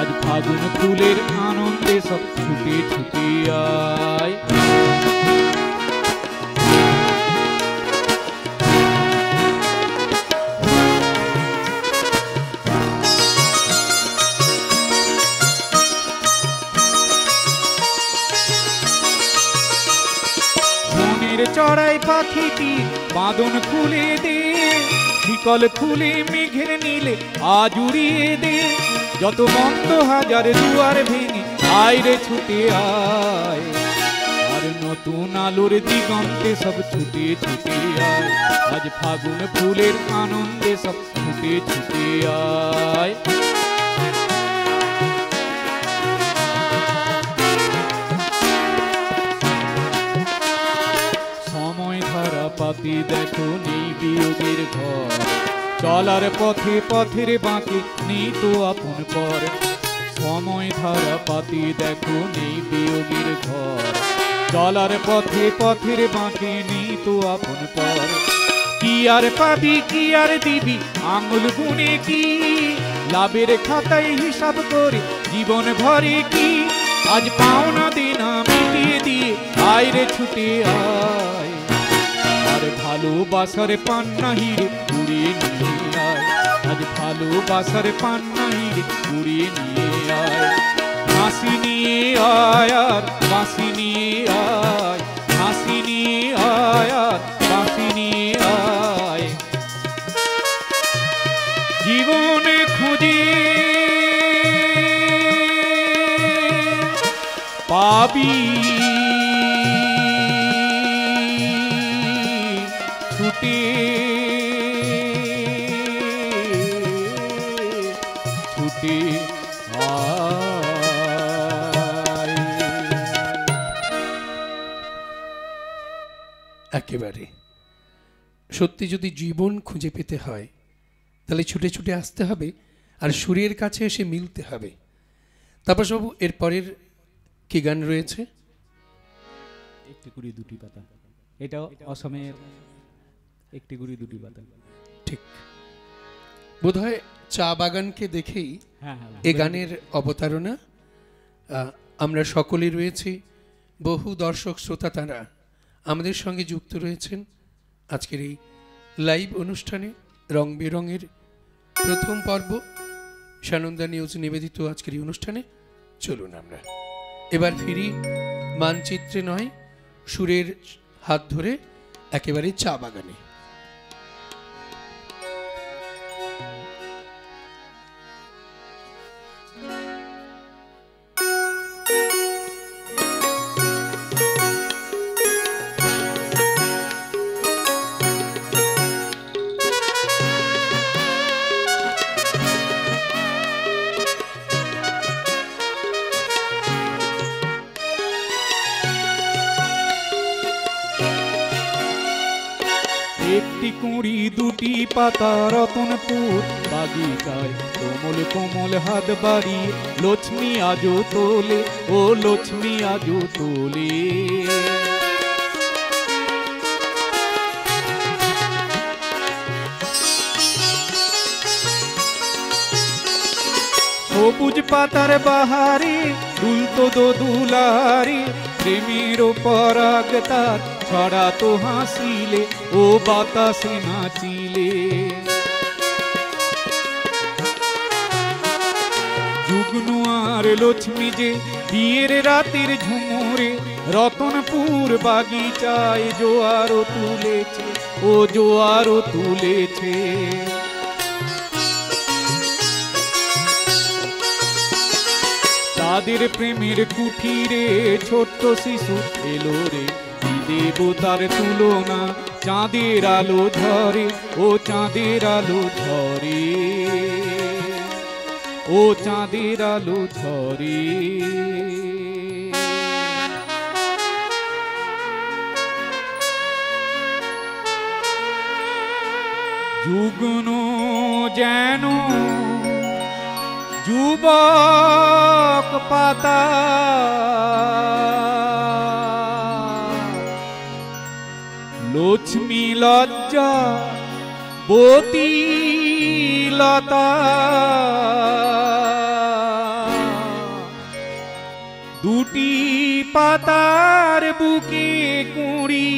আজ ফাগুন ফুলের আনন্দে সব ছুটে ছুটে আয়। চড়াই পাখিটি বাঁধন খুলে দে, শিকল খুলে মেঘের নীলে আজ উড়িয়ে দে। যত মন্দ হাজার দুয়ার ভেঙে আয় রে ছুটে আয়, আর নতুন আলোর দিগন্তে সব ছুটে ছুটে আয়। আজ ফাগুন ফুলের আনন্দে সব ছুটে ছুটে আয়। পাতি দেখো নেই বিয়োগের ঘর, চলার পথে পথের বাঁকে নেই তো আপন পর। সময় ধারা পাতি দেখো নেই বিয়োগের ঘর, চলার পথে পথের বাঁকে নেই তো আপন পর। কি আর পাবি কি আর দিবি আঙুল গুনে কি, লাভের খাতায় হিসাব করে জীবন ভরে কি। আজ পাওনা দিনা মিটিয়ে দিয়ে আয় রে ছুটে আয়, ভালোবাসার পান্না হিরে উড়িয়ে নিয়ে আয়। আজ ভালোবাসার পান্না হিরে উড়িয়ে নিয়ে আয়। হাসি নিয়ে আয় আর বাঁশি নিয়ে আয়, হাসি নিয়ে আয় আর বাঁশি নিয়ে আয়। জীবনে খুঁজে পাবি ছুটে ছুটে আয়। একেবারে সত্যি যদি জীবন খুঁজে পেতে হয় তাহলে ছুটে ছুটে আসতে হবে আর সুরের কাছে এসে মিলতে হবে। তাপসবাবু এর পরের কি গান রয়েছে? একটি কুড়ি দুটি পাতা, এটাও অসমের একটি গুড়ি দুটি পাতা। ঠিক, বোধহয় চা বাগানকে দেখেই এ গানের অবতারণা। আমরা সকলেই রয়েছি, বহু দর্শক শ্রোতা তারা আমাদের সঙ্গে যুক্ত রয়েছেন আজকের এই লাইভ অনুষ্ঠানে। রং বেরঙের প্রথম পর্ব সানন্দা নিউজ নিবেদিত আজকের এই অনুষ্ঠানে চলুন আমরা এবার ফিরি মানচিত্রে নয়, সুরের হাত ধরে একেবারে চা বাগানে। একটি কুড়ি দুটি পাতা রতনপুর বাগিচায়, কোমল কোমল হাত বাড়ি লক্ষ্মী আজো তোলে, ও লক্ষ্মী আজো তোলে। সবুজ পাতার বাহারে দুলতো দোদুলারে, প্রেমের পরাগ তার ছড়াতো হাসিলে, ও বাতাসে নাচিলে। যুগ্ন আর লক্ষ্মী যে বিয়ের রাতের ঝুমুরে, রতনপুর বাগিচায় জোয়ারও তুলেছে, ও জোয়ারও তুলেছে। তাদের প্রেমের কুঠিরে ছোট্ট শিশু এলো রে, কি দেবতার তুলনা, চাঁদের আলো ঝরে, ও চাঁদের আলো ঝরে, ও চাঁদের আলো ঝরে। যুগ্ন যেন যুবক পাতা, লক্ষ্মী লজ্জা বতী লতা, দুটি পাতার বুকে কুঁড়ি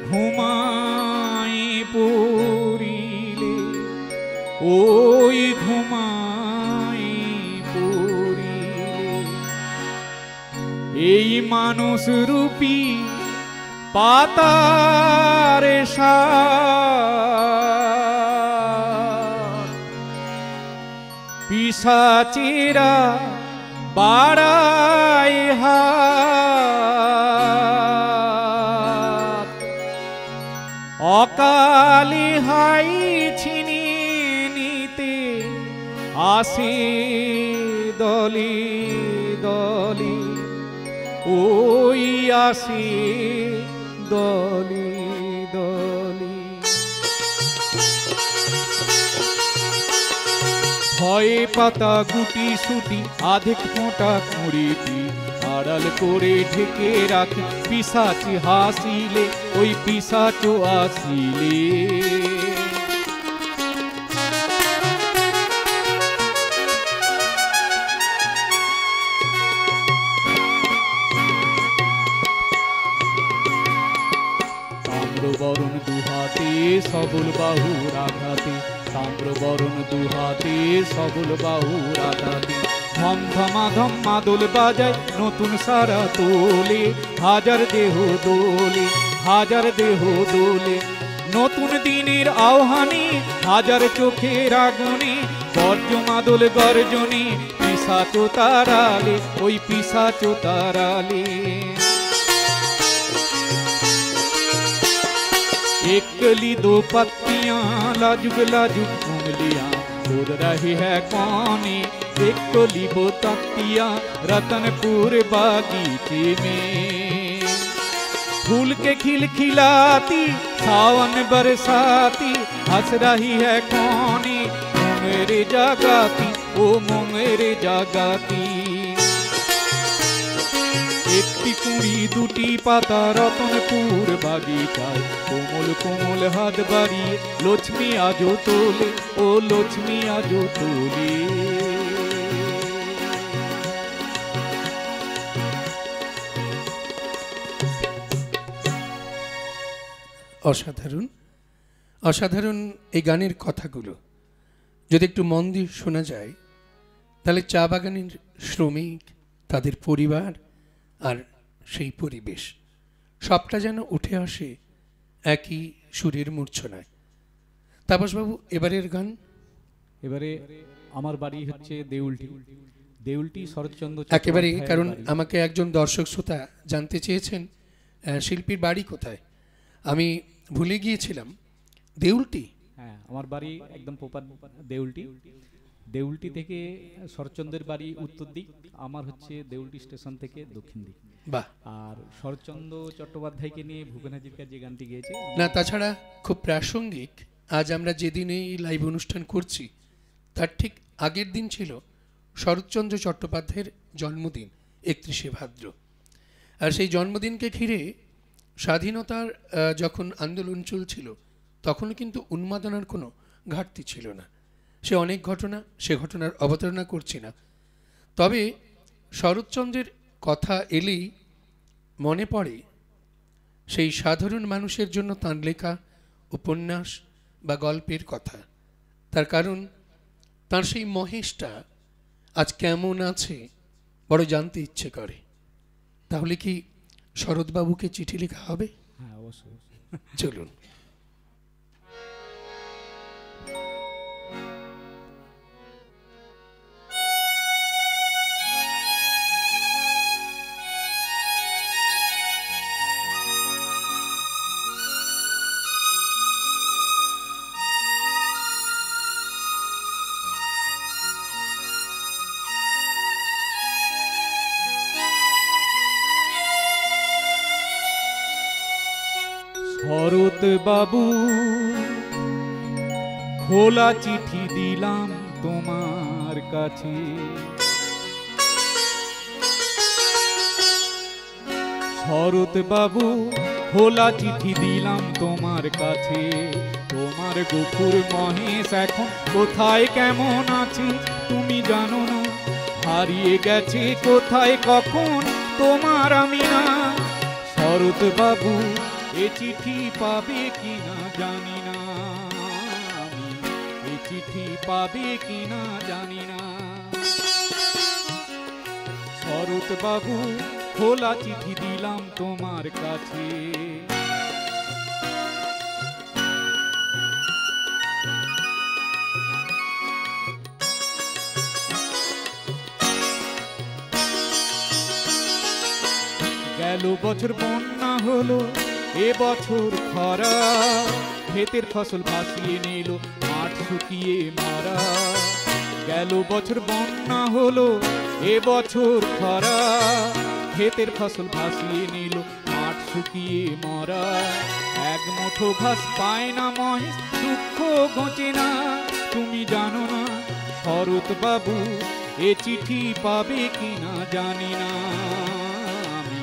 ঘুমায় পড়িলে, ওই ঘুমায় পড়িলে। এই মানুষ রূপী পাতার সাথ পিশাচেরা বাড়ায় হাত, অকালে হাই ছিনিয়ে নিতে আসে দলে দলে, ওই আসে দলে দলে। ভয়ে পাতা গুটি সুটি আধেক ফোঁটা কুঁড়িটি আড়াল করে ঢেকে রাখে, পিশাচি হাসিলে ওই পিশাচও আসিলে। তাম্রবরণ দুহাতে সবল বাহুর আঘাতে, তাম্রবরণ দুহাতে সবল বাহুর আঘাতে। ধম ধমাধম মাদল বাজায় নতুন সারা তোলে, হাজার দেহ দোলে, হাজার দেহ দোলে। নতুন দিনের আহ্বানে হাজার চোখের আগুনে, গর্জ মাদল গর্জনে, পিশাচো তারালে, ওই পিশাচো তারালে। एक कली दो पत्तियां लाजुक लाजुक उंगलियां उड़ रही है कौनी, एक कली वो पत्तियां रतनपुर बागीचे में। फूल के खिलखिलाती सावन बरसाती, हंस रही है कौनी, मुंगेरे जागाती, ओ मुंगेरे जागाती। একটি কুঁড়ি দুটি পাতা রতনপুর বাগিচায়, কোমল কোমল হাত বাড়িয়ে লক্ষ্মী আজো তোলে, ও লক্ষ্মী আজো তোলে। অসাধারণ অসাধারণ এই গানের কথাগুলো যদি একটু মন দিয়ে শোনা যায়, তাহলে চা বাগানের শ্রমিক, তাদের পরিবার আর সেই পরিবেশ সবটা যেন উঠে আসে একই সুরের মূর্ছনায়। তাপসবাবু, এবারের গান? এবারে আমার বাড়ি হচ্ছে দেউলটি, দেউলটি শরৎচন্দ্র একেবারে, চট্টোপাধ্যায়ের কারণ বাড়ি। আমাকে একজন দর্শক শ্রোতা জানতে চেয়েছেন শিল্পীর বাড়ি কোথায়। আমি ভুলে গিয়েছিলাম, দেউলটি। হ্যাঁ, আমার বাড়ি একদম প্রপার দেউলটি। দেউলটি থেকে শরৎচন্দ্রের বাড়ি উত্তর দিক, আমার হচ্ছে দেউলটি স্টেশন থেকে দক্ষিণ দিক। বাহ। আর শরৎচন্দ্র চট্টোপাধ্যায়কে নিয়ে ভূপেন হাজরিকার যে গানটি গেয়েছে না, তাছাড়া খুব প্রাসঙ্গিক, আজ আমরা যেদিন এই লাইভ অনুষ্ঠান করছি তার ঠিক আগের দিন ছিল শরৎচন্দ্র চট্টোপাধ্যায়ের জন্মদিন, 31শে ভাদ্র। আর সেই জন্মদিনকে ঘিরে স্বাধীনতার যখন আন্দোলন চলছিল তখনও কিন্তু উন্মাদনার কোনো ঘাটতি ছিল না। সে অনেক ঘটনা, সে ঘটনার অবতারণা করছি না, তবে শরৎচন্দ্রের কথা এলেই মনে পড়ে সেই সাধারণ মানুষের জন্য তাঁর লেখা উপন্যাস বা গল্পের কথা। তার কারণ তাঁর সেই মহেশটা আজ কেমন আছে বড় জানতে ইচ্ছে করে। তাহলে কি শরৎবাবুকে চিঠি লেখা হবে? হ্যাঁ, অবশ্যই। চলুন। শরৎ বাবু, খোলা চিঠি দিলাম তোমার কাছে, শরৎ বাবু, খোলা চিঠি দিলাম তোমার কাছে। তোমার গফুর মহেশ এখন কোথায় কেমন আছে তুমি জানো না, হারিয়ে গেছে কোথায় কখন তোমার আমি না। শরৎ বাবু, এ চিঠি পাবে কিনা জানি না, আমি এ চিঠি পাবে কিনা জানি না। শরৎ বাবু, খোলা চিঠি দিলাম তোমার কাছে। গেল বছর বন্যা হলো, এ বছর খরা, ক্ষেতের ফসল ভাসিয়ে নিল, মাঠ শুকিয়ে মারা। গেল বছর বন্যা হলো, এ বছর খরা, ক্ষেতের ফসল ভাসিয়ে নিল, মাঠ শুকিয়ে মরা। এক মুঠো ঘাস পায় না মহেশ, দুঃখ ঘোচে না তুমি জানো না। শরৎ বাবু, এ চিঠি পাবে কিনা জানি না, আমি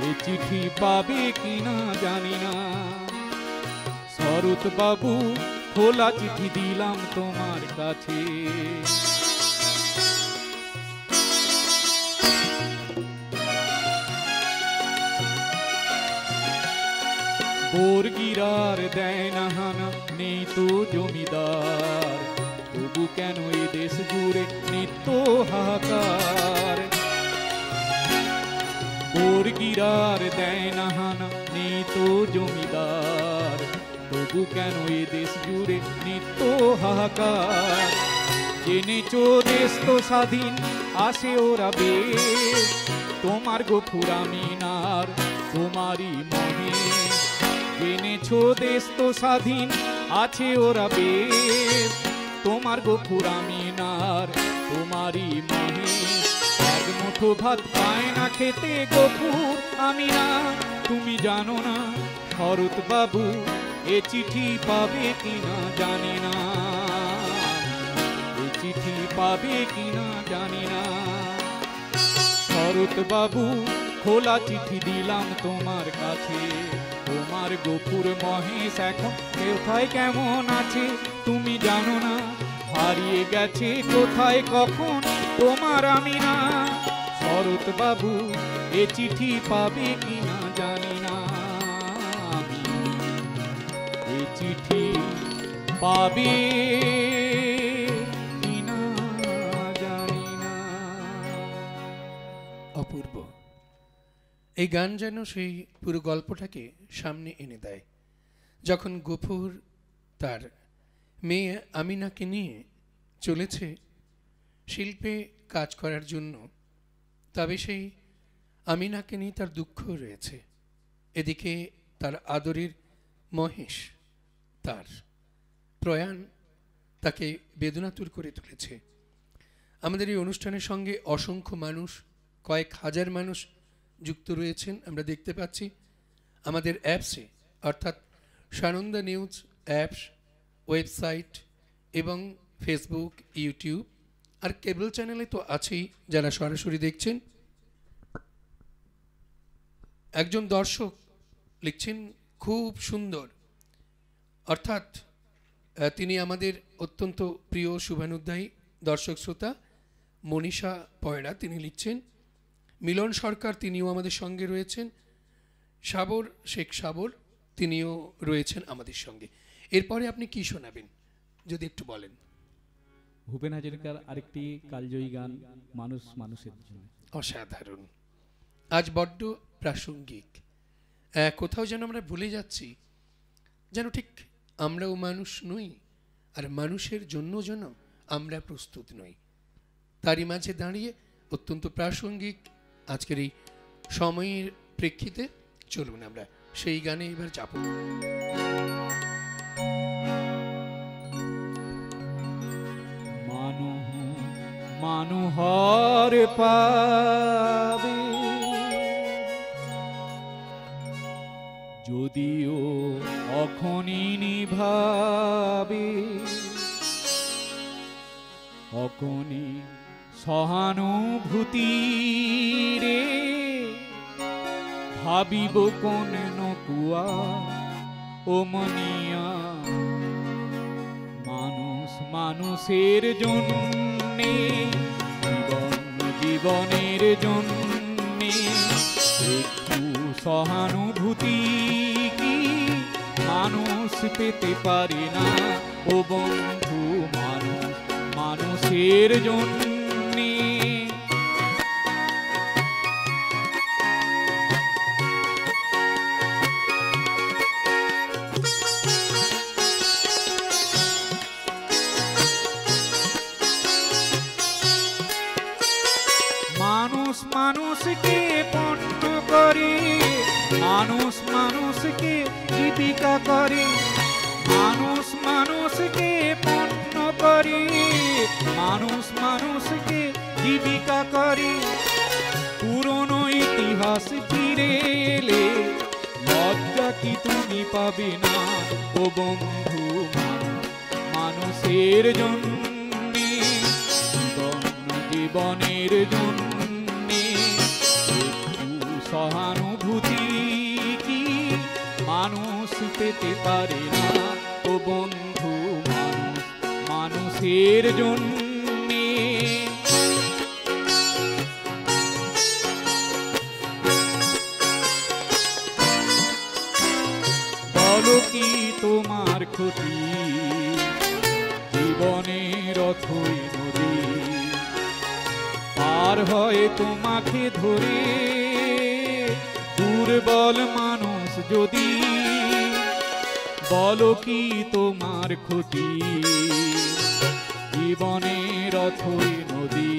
এ চিঠি পাবে কিনা জানি না। শরৎ বাবু, খোলা চিঠি দিলাম তোমার কাছে। বর্গিরার দেয় না হানা, নেই তো জমিদার, তবু কেন এ দেশ জুড়ে নিত্য হাহাকার। বর্গিরার দেয় না হানা, নেই তো জমিদার, তবু কেন এ দেশ জুড়ে নিত্য হাহাকার। জেনেছো দেশ তো স্বাধীন, আসে ওরা বেশ, তোমার গফুর আমিনার তোমারই মহেশ। জেনেছো দেশ তো স্বাধীন, আছে ওরা বেশ, তোমার গফুর আমিনার তোমারই মহেশ। এক মুঠো ভাত পায় না খেতে গফুর আমিনা, তুমি জানো না। শরৎ বাবু, এ চিঠি পাবে কিনা জানি না, এ চিঠি পাবে কিনা জানি না। শরৎ বাবু, খোলা চিঠি দিলাম তোমার কাছে। তোমার গফুর মহেশ এখন কোথায় কেমন আছে তুমি জানো না, হারিয়ে গেছে কোথায় কখন তোমার আমি না। শরৎ বাবু, এ চিঠি পাবে কিনা জানি না, আমি এ চিঠি পাবে কিনা জানি না। অপূর্ব। এই গান যেন সেই পুরো গল্পটাকে সামনে এনে দেয়। যখন গফুর তার মেয়ে আমিনাকে নিয়ে চলেছে শিল্পে কাজ করার জন্য, তবে সেই আমিনাকে নিয়ে তার দুঃখ রয়েছে। এদিকে তার আদরের মহেশ, তার প্রয়াণ তাকে বেদনাতুর করে তুলেছে। আমাদের এই অনুষ্ঠানের সঙ্গে অসংখ্য মানুষ, কয়েক হাজার মানুষ যুক্ত রয়েছেন আমরা দেখতে পাচ্ছি আমাদের অ্যাপসে, অর্থাৎ সানন্দা নিউজ অ্যাপস, ওয়েবসাইট এবং ফেসবুক, ইউটিউব আর কেবল চ্যানেলে তো আছেই যারা সরাসরি দেখছেন। একজন দর্শক লিখছেন খুব সুন্দর, অর্থাৎ তিনি আমাদের অত্যন্ত প্রিয় শুভানুধ্যায়ী দর্শক শ্রোতা মনীষা পয়রা, তিনি লিখছেন মিলন সরকার তিনিও আমাদের সঙ্গে রয়েছেন, সাবর শেখ সাবর তিনিও রয়েছেন আমাদের সঙ্গে। এরপরে আপনি কি শোনাবেন যদি একটু বলেন? ভূপেন হাজারিকার আরেকটি কালজয়ী গান, মানুষ মানুষের জন্য। অসাধারণ। আজ বড্ড প্রাসঙ্গিক। কোথাও যেন আমরা ভুলে যাচ্ছি, যেন ঠিক আমরাও মানুষ নই, আর মানুষের জন্য যেন আমরা প্রস্তুত নই। তারই মাঝে দাঁড়িয়ে অত্যন্ত প্রাসঙ্গিক আজকের এই সময়ের প্রেক্ষিতে চলুন আমরা সেই গানে এবার যাব। মানুহর পাবে যদিও অখনি নিভাবে, অখনি সহানুভূতি রে ভাবিব কোন নকুয়া ও মনিয়া। মানুষ মানুষের জন্যে, জীবন জীবনের জন্যে একটু সহানুভূতি কি মানুষ পেতে পারে না ও বন্ধু? মানুষ মানুষের জন্যে। মানুষ মানুষকে পণ্য করে, মানুষ মানুষকে জীবিকা করে, মানুষ মানুষকে পণ্য করে, মানুষ মানুষকে জীবিকা করে। পুরনো ইতিহাস ফিরে এলে লজ্জা কি তুমি পাবে না ও বন্ধু? মানুষের জন্যে, জীবন জীবনের জন্যে একটু সহানুভূতি কি মানুষ পেতে পারে না ও বন্ধু? মানুষ মানুষের জন্যে। বলো কি তোমার ক্ষতি, জীবনের অথই নদী পার হয় তোমাকে ধরে দুর্বল মানুষ যদি। বলো কি তোমার ক্ষতি, জীবনের অথই নদী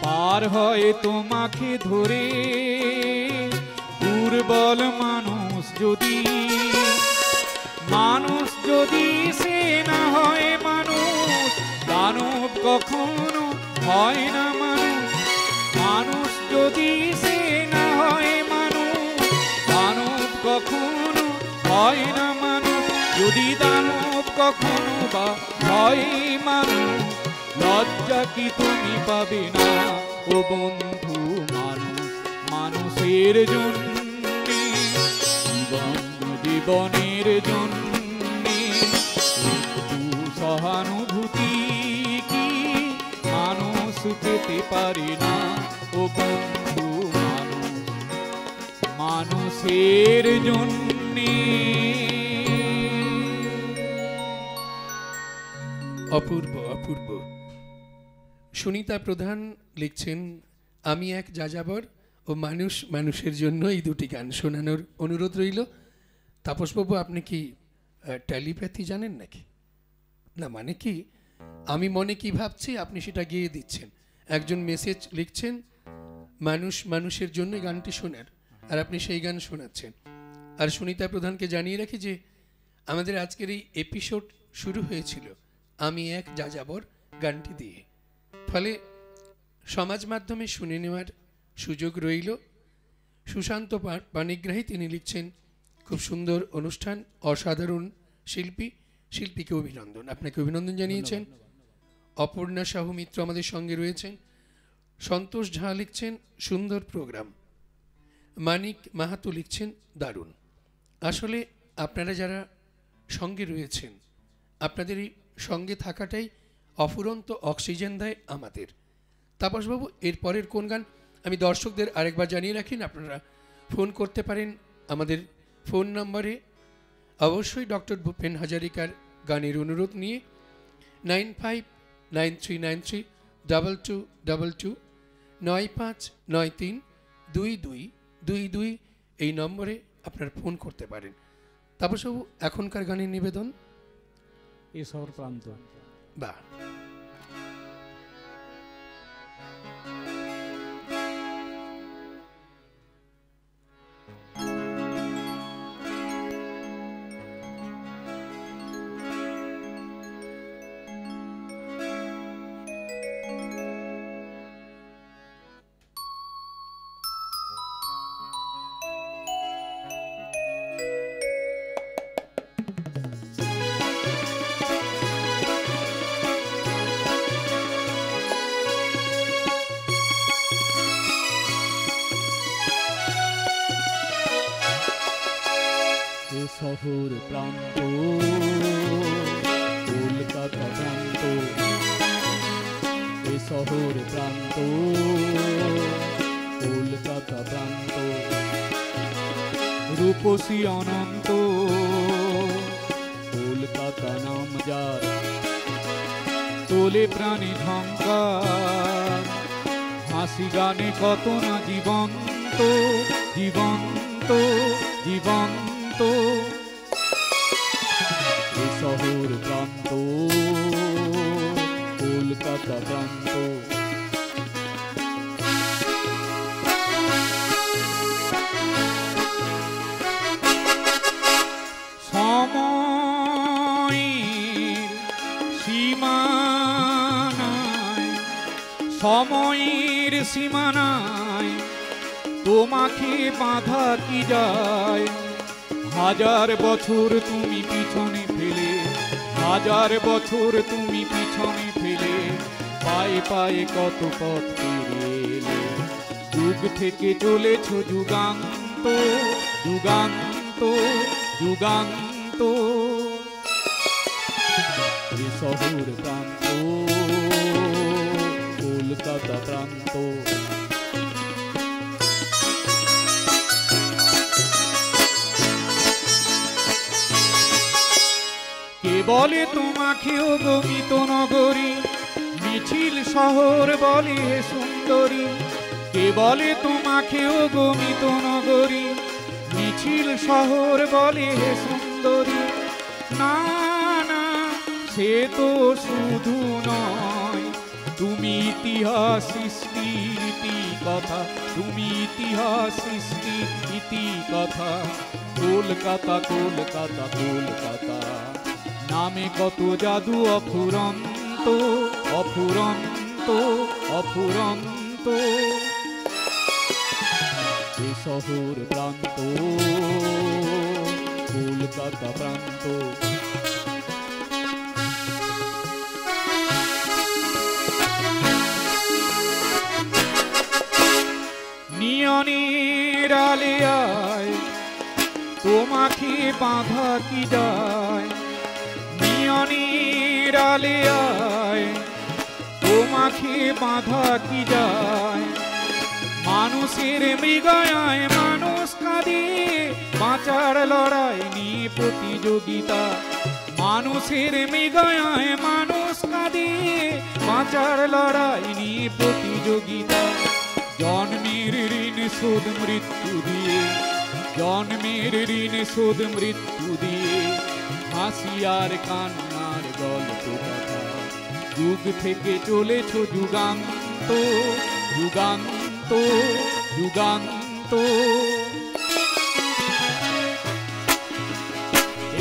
পার হয় তোমাকে ধরে দুর্বল মানুষ যদি। মানুষ যদি সে না হয় মানুষ, দানব কখনো হয় না মানুষ। মানুষ যদি সে না হয় মানুষ, দানব কখনো হয় না মানুষ। যদি দানব কখনো বা হয় মানুষ, লজ্জা কি তুমি পাবে না ও বন্ধু? মানুষ মানুষের জন্যে, জীবন জীবনের জন্যে একটু সহানুভূতি কি মানুষ পেতে পারে না ও বন্ধু? মানুষ মানুষের জন্যে। অপূর্ব অপূর্ব। সুনিতা প্রধান লিখছেন, আমি এক যাযাবর ও মানুষ মানুষের জন্য এই দুটি গান শোনানোর অনুরোধ রইল। তাপসবাবু, আপনি কি টেলিপ্যাথি জানেন নাকি? না, মানে কি আমি মনে কি ভাবছি আপনি সেটা গিয়ে দিচ্ছেন। একজন মেসেজ লিখছেন মানুষ মানুষের জন্য গানটি শোনার, আর আপনি সেই গান শোনাচ্ছেন। আর সুনিতা প্রধানকে জানিয়ে রাখি যে আমাদের আজকের এই এপিসোড শুরু হয়েছিল আমি এক যাযাবর গানটি দিয়ে। ফলে সমাজ মাধ্যমে শুনে নেওয়ার সুযোগ রইল। সুশান্ত পানিগ্রাহী তিনি লিখছেন, খুব সুন্দর অনুষ্ঠান, অসাধারণ শিল্পী, শিল্পীকে অভিনন্দন। আপনাকে অভিনন্দন জানিয়েছেন। অপর্ণা সাহু মিত্র আমাদের সঙ্গে রয়েছেন। সন্তোষ ঝা লিখছেন, সুন্দর প্রোগ্রাম। মানিক মাহাতো লিখছেন, দারুণ। আসলে আপনারা যারা সঙ্গে রয়েছেন, আপনাদের এই সঙ্গে থাকাটাই অফুরন্ত অক্সিজেন দেয় আমাদের। তাপসবাবু, এর পরের কোন গান আমি দর্শকদের আরেকবার জানিয়ে রাখি, আপনারা ফোন করতে পারেন আমাদের ফোন নম্বরে। অবশ্যই ডক্টর ভূপেন হাজারিকার গানের অনুরোধ নিয়ে 9593932222, 9593 2222 এই নম্বরে আপনার ফোন করতে পারেন। তাপসবাবু, এখনকার গানের নিবেদন। এ শহর প্রান্ত। বাহ, এ শহর প্রান্ত, কলকাতা প্রান্ত। এ শহর প্রান্ত, কলকাতা প্রান্ত। রূপসী অনন্ত, কলকাতা নাম যার, তোলে প্রাণী ঝঙ্কার। হাসি গানে কত না জীবন্ত, জীবন্ত, জীবন্ত। এ শহর প্রান্ত, কলকাতা প্রান্ত। সময়ের সীমানায়, সময়ের সীমানায় তোমাকে বাঁধা কি যায়। হাজার বছর তুমি পিছনে ফেলে, হাজার বছর তুমি পিছনে ফেলে, পায়ে পায়ে কত পথ পেরিয়ে যুগ থেকে চলেছ যুগান্ত, যুগান্ত, যুগান্ত। এ শহর প্রান্ত, কলকাতা প্রান্ত। কে বলে তোমাকেও গমিত নগরী, মিছিল শহর বলে হে সুন্দরী। কে বলে তোমাকেও গমিত নগরী, মিছিল শহর বলে হে সুন্দরী। না না, সে তো শুধু নয়, তুমি ইতিহাস সৃষ্টি ইতি কথা, তুমি ইতিহাস সৃষ্টি ইতি কথা। কলকাতা, কলকাতা, কলকাতা নামে কত জাদু অফুরন্ত, অফুরন্ত, অফুরন্ত। এ শহর প্রান্ত, কলকাতা প্রান্ত। নিয়নের আলেয়ায় তোমাকে বাঁধা কি যায়। নিয়নের আলেয়ায় তোমাকে বাঁধা কি যায়। মানুষের মৃগয়ায় মানুষ কাঁদে, বাঁচার লড়াই নিয়ে প্রতিযোগিতা। মানুষের মৃগয়ায় মানুষ কাঁদে, বাঁচার লড়াই নিয়ে প্রতিযোগিতা। জন্মের ঋণ শোধ মৃত্যু দিয়ে, জন্মের ঋণ শোধ মৃত্যু দিয়ে। হাসি আর কান্নার গল্প কথা, যুগ থেকে চলেছ যুগান্ত, যুগান্ত, যুগান্ত।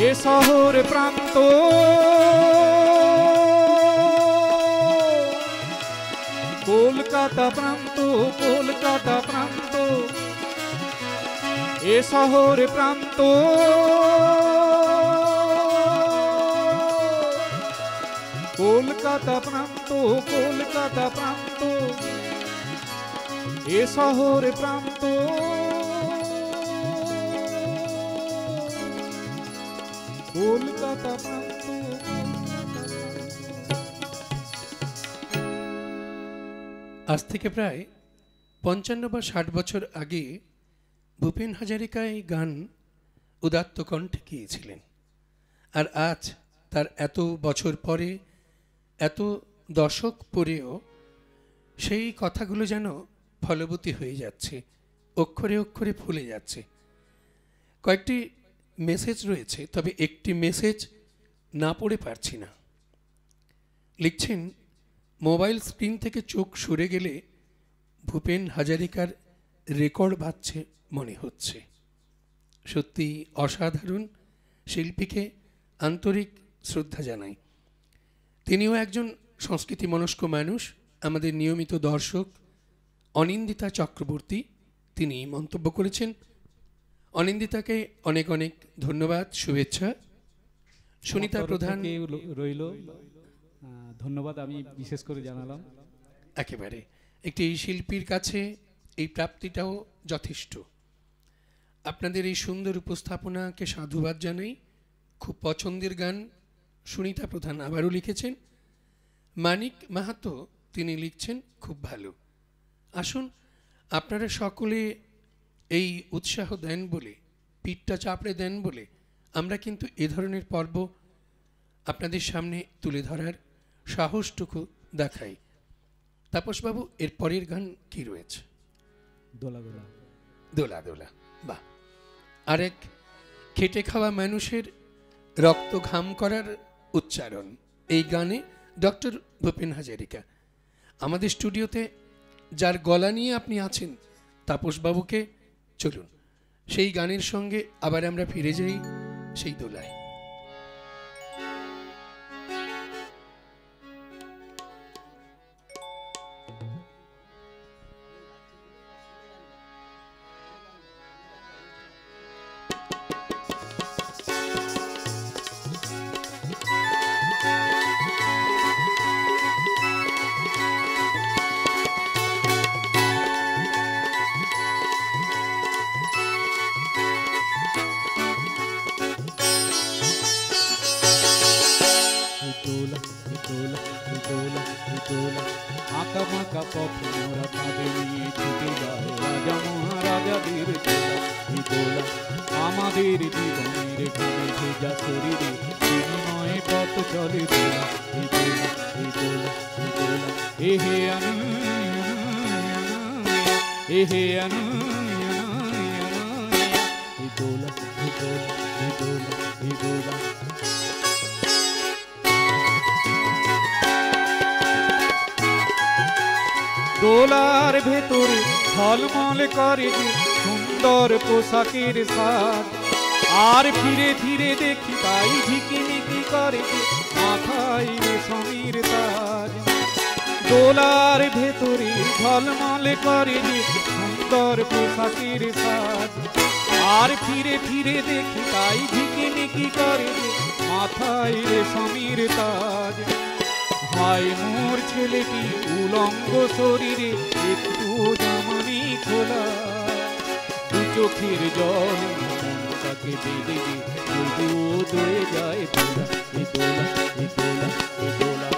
এ শহর প্রান্ত, কলকাতা প্রান্ত, কলকাতা প্রান্ত। এ শহর প্রান্ত, কলকাতা প্রান্ত, কলকাতা প্রান্ত। এ শহর প্রান্ত, কলকাতা প্রান্ত। আজ থেকে প্রায় 55 বা 60 বছর আগে ভূপেন হাজারিকা এই গান উদাত্ত কণ্ঠে গিয়েছিলেন। আর আজ তার এত বছর পরে, এত দশক পরেও সেই কথাগুলো যেন ফলবতী হয়ে যাচ্ছে, অক্ষরে অক্ষরে ফুলে যাচ্ছে। কয়েকটি মেসেজ রয়েছে, তবে একটি মেসেজ না পড়ে পারছি না। লিখছেন, মোবাইল স্ক্রিন থেকে চোখ সরে গেলে ভূপেন হাজারিকার রেকর্ড বাজছে মনে হচ্ছে। সত্যি অসাধারণ শিল্পীকে আন্তরিক শ্রদ্ধা জানাই। তিনিও একজন সংস্কৃতি মনস্ক মানুষ। আমাদের নিয়মিত দর্শক অনিন্দিতা চক্রবর্তী তিনি মন্তব্য করেছেন। অনিন্দিতাকে অনেক অনেক ধন্যবাদ, শুভেচ্ছা। সুনিতা প্রধান রইল ধন্যবাদ, আমি বিশেষ করে জানালাম। একেবারে একটি শিল্পীর কাছে এই প্রাপ্তিটাও যথেষ্ট। আপনাদের এই সুন্দর উপস্থাপনাকে সাধুবাদ জানাই। খুব পছন্দের গান। সুনিতা প্রধান আবারও লিখেছেন। মানিক মাহাতো তিনি লিখছেন, খুব ভালো। আসুন, আপনারা সকলে এই উৎসাহ দেন বলে, পিঠটা চাপড়ে দেন বলে আমরা কিন্তু এ ধরনের পর্ব আপনাদের সামনে তুলে ধরার সাহসটুকু দেখাই। তাপসবাবু, এর পরের গান কি রয়েছে? দোলা দোলা। দোলা দোলা, বাহ! আরেক খেটে খাওয়া মানুষের রক্ত ঘাম করার উচ্চারণ এই গানে ডক্টর ভূপেন হাজারিকা। আমাদের স্টুডিওতে যার গলা নিয়ে আপনি আছেন, তাপসবাবুকে চলুন সেই গানের সঙ্গে আবার আমরা ফিরে যাই সেই দোলায়। আঁকা বাঁকা পথ মোরা কাঁধে নিয়ে ছুটে যায় রাজা মহারাজাদের দোলা। এই দোলা আমাদের জীবনের ঘামে ভেজা শরীরে বিনিময়ে পথ চলে দোলা। এই দোলা, এই দোলা, এই দোলা, এ হে আনু এ হে আনু এই দোলা, এই দোলা, এই দোলা, এই দোলা। দোলার ভেতরে ঝলমল করে যে সুন্দর পোশাকের সাজ, আর ফিরে ফিরে দেখি তাই ঝিকিমিকি করে যে মাথায় রেশমের তাজ। দোলার ভেতরে ঝলমল করে যে সুন্দর পোশাকের সাজ, আর ফিরে ফিরে দেখি তাই ঝিকিমিকি করে যে মাথায় রেশমের তাজ। হায় মোর ছেলেটি উলঙ্গ শরীরে একটু জামানি খোলা, দু চোখের জল মনটাকে বেঁধে তবু দয়ে যায় দোলা। এই দোলা, এই দোলা, এই দোলা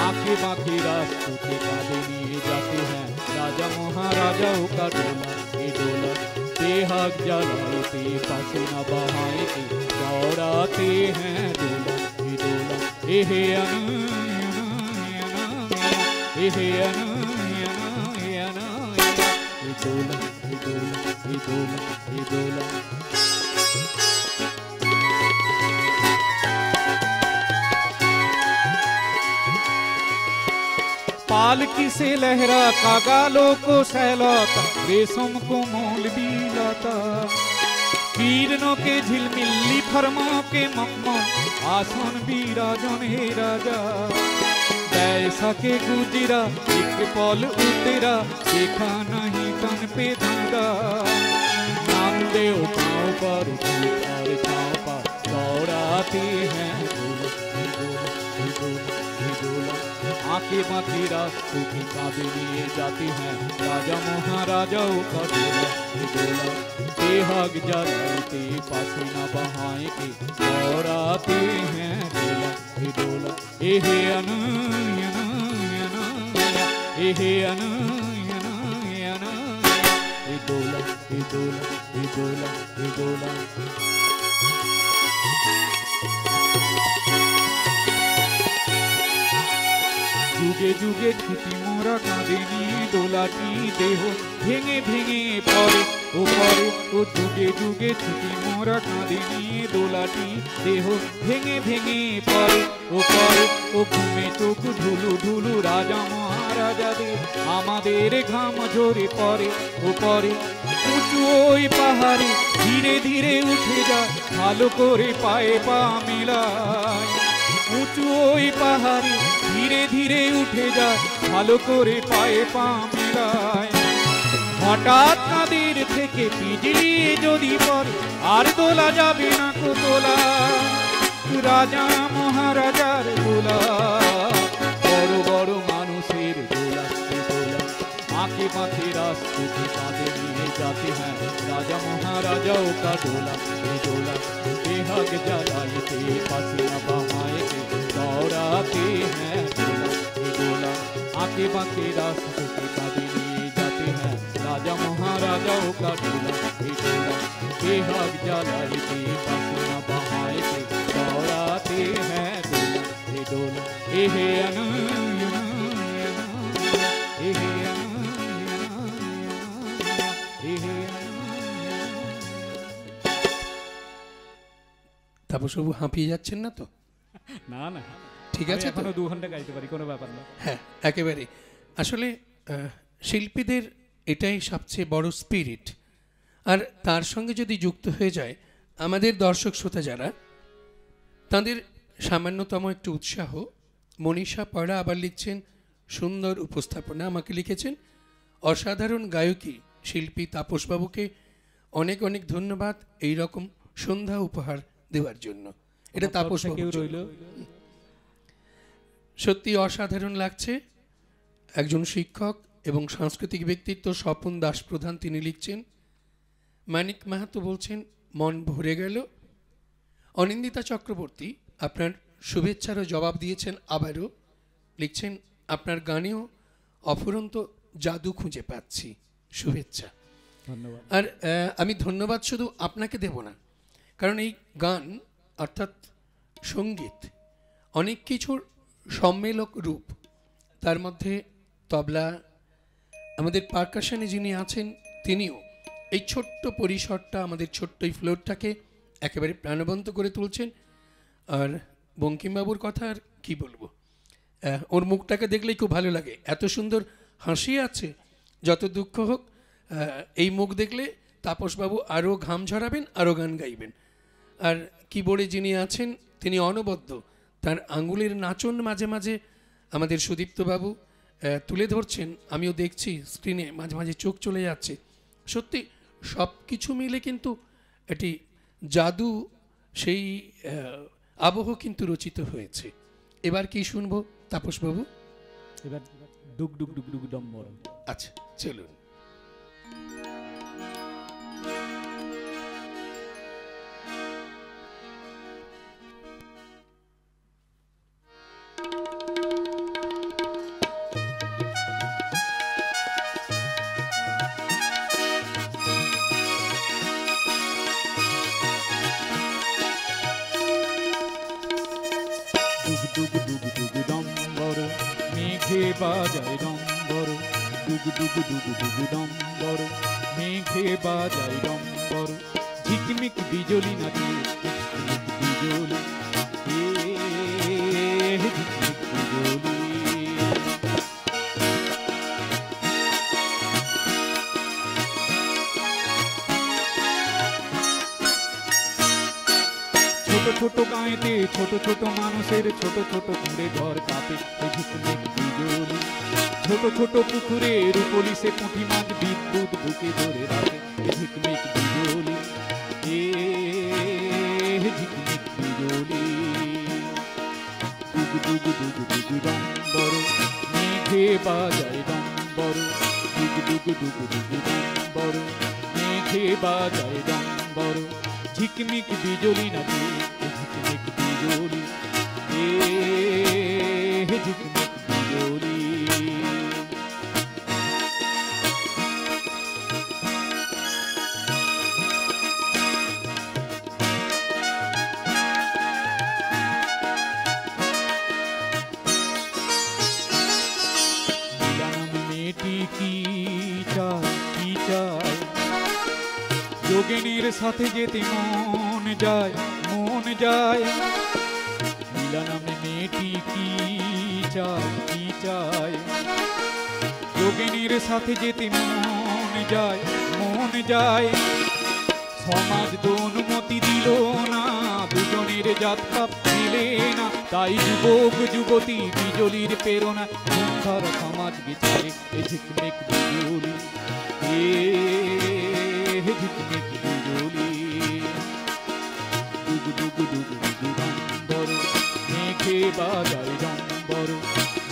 আঁকে বাঁকে রাস্তাতে কাঁধে নিয়ে যাতে হ্যাঁ রাজা মহারাজাও का डोला। এই দোলা बेहक जलाते पासे न बहाएते दौड़ाते हैं डोला। ये डोला ए हे अनु ए हे अनु ये डोला, ये डोला, ये डोला, ये डोला। पालकी से लहरा कागालों को सहलाता, रेशम को मोल भी लाता, किरणों के झिलमिली फरमाओं के मखमल आसन भी राजन हे राजा। ऐसा के गुजरा एक पल उतरा देखा नहीं तन पे धागा। नाम दे पाँव पर और छाँव पर दौड़ाते हैं डोला, डोला, डोला, डोला। आके बाकी रास्तों की काबे लिए जाते हैं राजा महाराजाओं का डोला। डोला बेहक जलाते पासे न बहाए के दौड़ाते हैं डोला। डोला ए हे अनु ए हे अनु ए डोला, ए डोला, ए डोला, ए डोला। যুগে যুগে ছুটি মোরা কাঁধে নিয়ে দোলাটি দেহ ভেঙে ভেঙে পড়ে ও পরে ও যুগে যুগে ছুটি মোরা কাঁধে নিয়ে দোলাটি দেহ ভেঙে ভেঙে পড়ে ও পরে ও ঘুমে চোখ ঢুলু ঢুলু রাজা মহারাজাদের আমাদের ঘাম ঝরে পড়ে ও পরে উঁচু ওই পাহাড়ে ধীরে ধীরে উঠে যায় ভালো করে পায়ে পা মেলায় উঁচু ওই পাহাড়ে ধীরে ধীরে উঠে যায় ভালো করে পায়ে পা মেলায় হঠাৎ কাঁদের থেকে বিজলি যদি পড়ে আর তোলা যাবে না কো তোলা রাজা মহারাজার দোলা বড় বড় মানুষের দোলা দোলা आके बाते रास्ते के कांधे लिए जाते हैं राजा महाराजाओं का डोला बेहद जलाए थे पसीना बहाए थे दौड़ाते हैं डोला आके बाते रास्ते के कांधे लिए जाते हैं राजा महाराजाओं का डोला बेहद जलाए थे पसीना बहाए थे दौड़ाते हैं डोला हे তাপসবাবু হাঁপিয়ে যাচ্ছেন না তো? না না, ঠিক আছে, এখনো 2 ঘন্টা গাইতে পারি, কোনো ব্যাপার না। হ্যাঁ, একেবারে। আসলে শিল্পীদের এটাই সবচেয়ে বড় স্পিরিট। আর তার সঙ্গে যদি যুক্ত হয়ে যায় আমাদের দর্শক শ্রোতা যারা, তাদের সামান্যতম একটু উৎসাহ। মনীষা পড়া আবার লিখছেন সুন্দর উপস্থাপনা, আমাকে লিখেছেন অসাধারণ গায়কী শিল্পী তাপসবাবুকে অনেক অনেক ধন্যবাদ এই রকম সন্ধ্যা উপহার দেওয়ার জন্য। এটা তাপসবাবু রইল, সত্যি অসাধারণ লাগছে। একজন শিক্ষক এবং সাংস্কৃতিক ব্যক্তিত্ব স্বপন দাস প্রধান তিনি লিখছেন। মানিক মাহাতো বলছেন মন ভরে গেল। অনিন্দিতা চক্রবর্তী আপনার শুভেচ্ছারও জবাব দিয়েছেন, আবারও লিখছেন আপনার গানেও অফুরন্ত জাদু খুঁজে পাচ্ছি, শুভেচ্ছা। ধন্যবাদ। আর আমি ধন্যবাদ শুধু আপনাকে দেব না, কারণ এই গান অর্থাৎ সঙ্গীত অনেক কিছুর সম্মেলক রূপ। তার মধ্যে তবলা, আমাদের পারকাশনে যিনি আছেন তিনিও এই ছোট্ট পরিসরটা, আমাদের ছোট্ট এই ফ্লোরটাকে একেবারে প্রাণবন্ত করে তুলছেন। আর বঙ্কিমবাবুর কথা আর কী বলবো, ওর মুখটাকে দেখলেই খুব ভালো লাগে, এত সুন্দর হাসি আছে। যত দুঃখ হোক এই মুখ দেখলে তাপসবাবু আরও ঘাম ঝরাবেন, আরও গান গাইবেন। আর কিবোর্ডে যিনি আছেন তিনি অনবদ্য, তার আঙ্গুলের নাচন মাঝে মাঝে আমাদের সুদীপ্তবাবু তুলে ধরছেন, আমিও দেখছি স্ক্রিনে, মাঝে মাঝে চোখ চলে যাচ্ছে। সত্যি সব কিছু মিলে কিন্তু এটি জাদু, সেই আবহ কিন্তু রচিত হয়েছে। এবার কি শুনবো তাপসবাবু? এবার ডুগ ডুগ ডুগ ডুগ ডম্বর। আচ্ছা, চলুন। মেঘে বাজায় ডম্বর, ডুগ ডুগ ডুগ ডুগ ডম্বর, মেঘে বাজায় ডম্বর, ঝিকমিক বিজলি নাচে বিজলি, ঝিকমিক বিজলি। ছোট ছোট গাঁয়েতে ছোট ছোট মানুষের ছোট ছোট ঘুরে ঘর কাঁপে ঝিকমিক বিজলি। ছোট ছোট পুকুরে রূপলি সে পুঁটি মাছ বিদ্যুৎ বুকে ধরে রাখে ঝিকমিক বিজলি, ঝিকমিক বিজলি। ডুগ ডুগ ডুগ ডুগ ডম্বর, মেঘে বাজায় ডম্বর, ডুগ ডুগ ডুগ ডুগ ডম্বর, মেঘে বাজায় ডম্বর, ঝিকমিক বিজলি নাচে ঝিকমিক বিজলি, ঝিকমিক বিজলি। যোগিনীর সাথে যেতে মন যায়, মন যায়। লীলা নামে মেয়েটি কি চায়, কি চায়? যোগিনীর সাথে যেতে মন যায়, মন যায়। সমাজ তো অনুমতি দিল না, দুজনের জাত পাপ দিলে না, তাই যুবক যুবতী বিজলির প্রেরণা ধর সমাজ বিচারে এ ঝিকমিক বিজলি, এ ঝিকমিক বিজলি। ডুগু ডুগু ডুগু ডুগু ডম্বর, মেঘে বাজায় ডম্বর,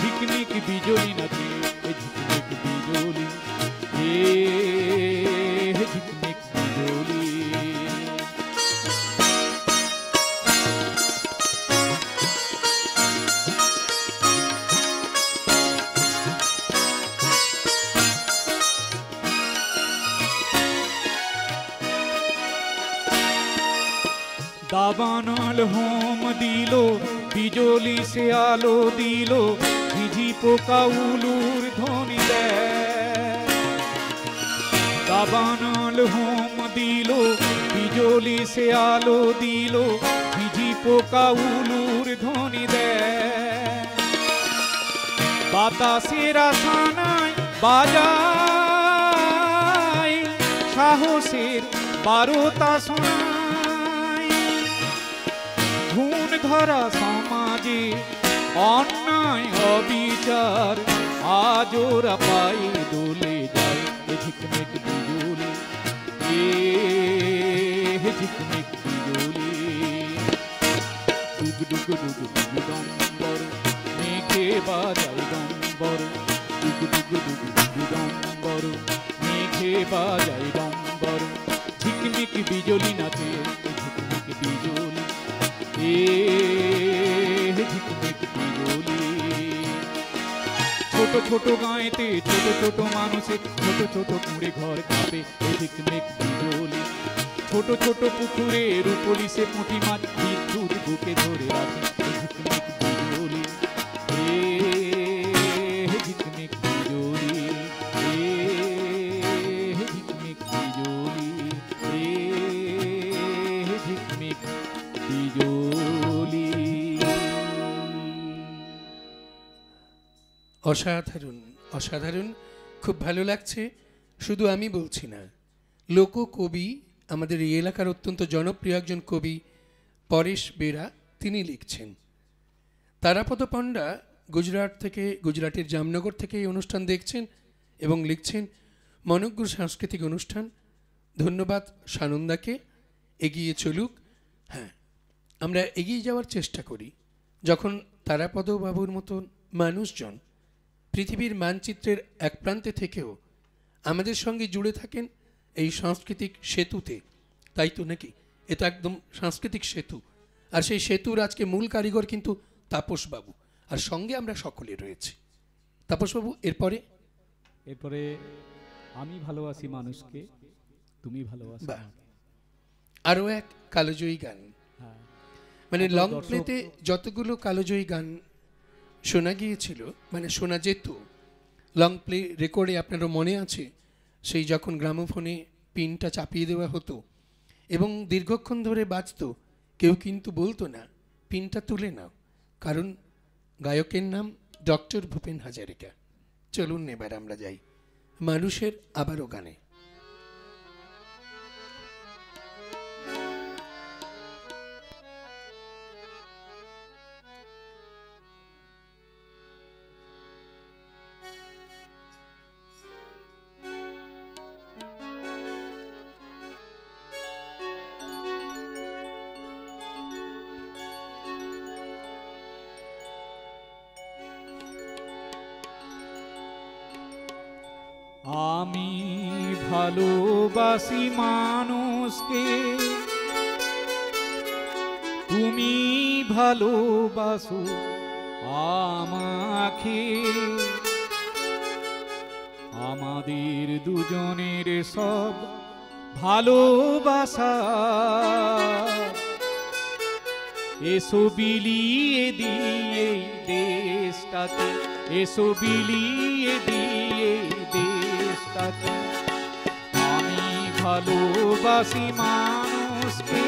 ঝিকমিক বিজলি নাচে এ ঝিকমিক বিজলি, এ ঝিকমিক বিজলি। দাবানল হোম দিল, বিজলি সে আলো দিল, ঝিঝি পোকা উলুর ধ্বনি দেয়। দাবানল হোম দিল, বিজলি সে আলো দিল, ঝিঝি পোকা উলুর ধ্বনি দেয়। বাতাসের আশানায় বাজায়, সাহসের বারোটা শোনায়। ঘুণ ধরা সমাজে অন্যায় অবিচার, আজ ওরা পায়ে দোলে যায় এ ঝিকমিক বিজলি, এ ঝিকমিক বিজলি। ডুগ ডুগ ডুগ ডুগ ডম্বর, মেঘে বাজায় ডম্বর, ডুগ ডুগ ডুগ ডুগ ডম্বর, মেঘে বাজায় ডম্বর, ঝিকমিক বিজলি নাচে ঝিকমিক বিজলি, এ ঝিকমিক বিজলি। ছোট ছোট গাঁয়েতে ছোট ছোট মানুষে ছোট ছোট কুঁড়ে ঘর কাঁপে এ ঝিকমিক বিজলি। ছোট ছোট পুকুরে রূপলি সে পুঁটি মাছ বিদ্যুৎ বুকে ধরে রাখে এ ঝিকমিক বিজলি, এ ঝিকমিক বিজলি, এ ঝিকমিক বিজলি, এ ঝিকমিক বিজলি। অসাধারণ, অসাধারণ, খুব ভালো লাগছে। শুধু আমি বলছি না, লোককবি, আমাদের এই এলাকার অত্যন্ত জনপ্রিয় একজন কবি পরেশ বেরা, তিনি লিখছেন। তারাপদ পণ্ডা গুজরাট থেকে, গুজরাটের জামনগর থেকে এই অনুষ্ঠান দেখছেন এবং লিখছেন, মনোজ্ঞ সাংস্কৃতিক অনুষ্ঠান, ধন্যবাদ সানন্দাকে, এগিয়ে চলুক। হ্যাঁ, আমরা এগিয়ে যাওয়ার চেষ্টা করি। যখন তারাপদ বাবুর মতন মানুষজন পৃথিবীর মানচিত্রের এক প্রান্তে থেকেও আমাদের সঙ্গে জুড়ে থাকেন এই সাংস্কৃতিক সেতুতে, তাই তো নাকি? এটা একদম সাংস্কৃতিক সেতু, আর সেই সেতুর আজকে মূল কারিগর কিন্তু তাপসবাবু, আর সঙ্গে আমরা সকলে রয়েছি। তাপসবাবু, এরপরে এরপরে আমি ভালোবাসি মানুষকে, তুমি ভালোবাসো বাহ, আমাকে। আরও এক কালোজয়ী গান। হ্যাঁ, মানে এখন লং দর্শক- প্লেতে যতগুলো কালোজয়ী গান শোনা গিয়েছিল, মানে শোনা যেত, লং প্লে রেকর্ডে আপনারও মনে আছে, সেই যখন গ্রামোফোনে পিনটা চাপিয়ে দেওয়া হতো এবং দীর্ঘক্ষণ ধরে বাজতো, কেউ কিন্তু বলতো না পিনটা তুলে নাও, কারণ গায়কের নাম ডক্টর ভূপেন হাজারিকা। চলুন এবার আমরা যাই মানুষের আবারও গানে। আমি ভালোবাসি মানুষকে, তুমি ভালোবাসো আমাকে। আমাদের দুজনের সব ভালোবাসা এসো বিলিয়ে দিয়ে দেশটাকে, এসো বিলিয়ে দিয়ে দেশটাকে। আমি ভালোবাসি মানুষকে,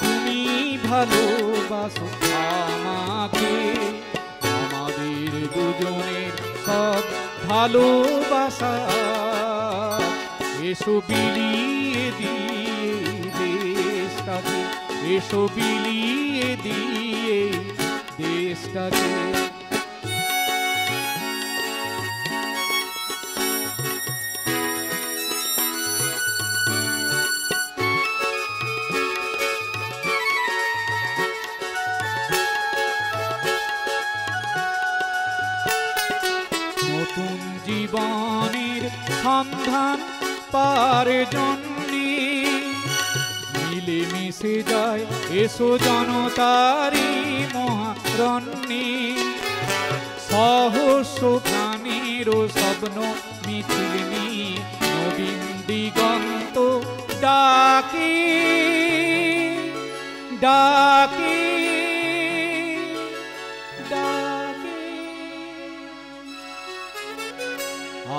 তুমি ভালোবাসো আমাকে। আমাদের দুজনের সব ভালোবাসা এসো বিলিয়ে দিয়ে দেশটাকে, এসো বিলিয়ে দিয়ে দেশটাকে। নতুন জীবনের সন্ধান পার জন্যে মিলেমিশে যায় এসো জনতারি মহারণ্যে। সহস্র প্রাণের স্বপ্ন মিছিল নিয়ে নবীন দিগন্ত ডাকে ডাকে ডাকে।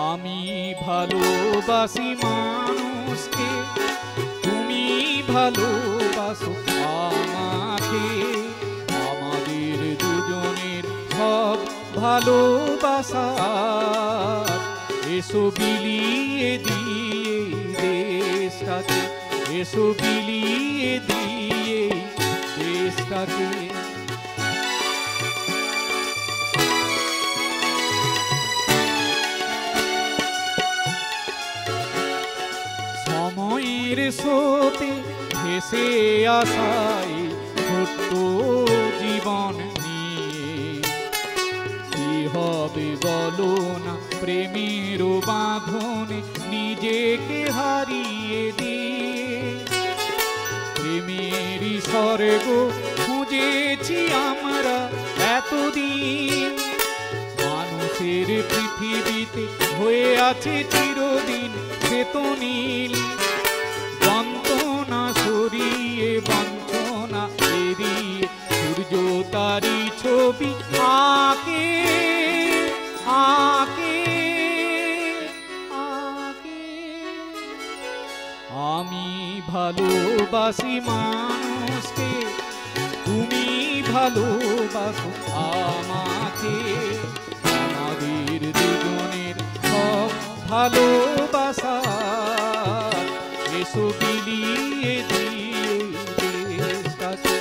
আমি ভালোবাসি মানুষকে, তুমি ভালোবাসো আমাকে। আমাদের দুজনের সব ভালোবাসা এসো বিলিয়ে দিয়ে দেশটাকে, এসো বিলিয়ে দিয়ে দেশটাকে। সময়ের স্রোতে ভেসে আসায় ছোট্ট জীবন নিয়ে কি হবে বলো না, প্রেমের বাঁধনে নিজেকে হারিয়ে দিয়ে। প্রেমেরই স্বর্গ খুঁজেছি আমরা এতদিন, মানুষের পৃথিবীতে হয়ে আছে চিরদিন শ্বেত নীল। যন্ত্রণা সরিয়ে বঞ্চনা এড়িয়ে সূর্য তারি ছবি আঁকে আঁকে আঁকে। আমি ভালোবাসি মানুষকে, তুমি ভালোবাসো আমাকে। আমাদের দুজনের সব ভালোবাসা এসো বিলিয়ে দিয়ে দেশটাকে,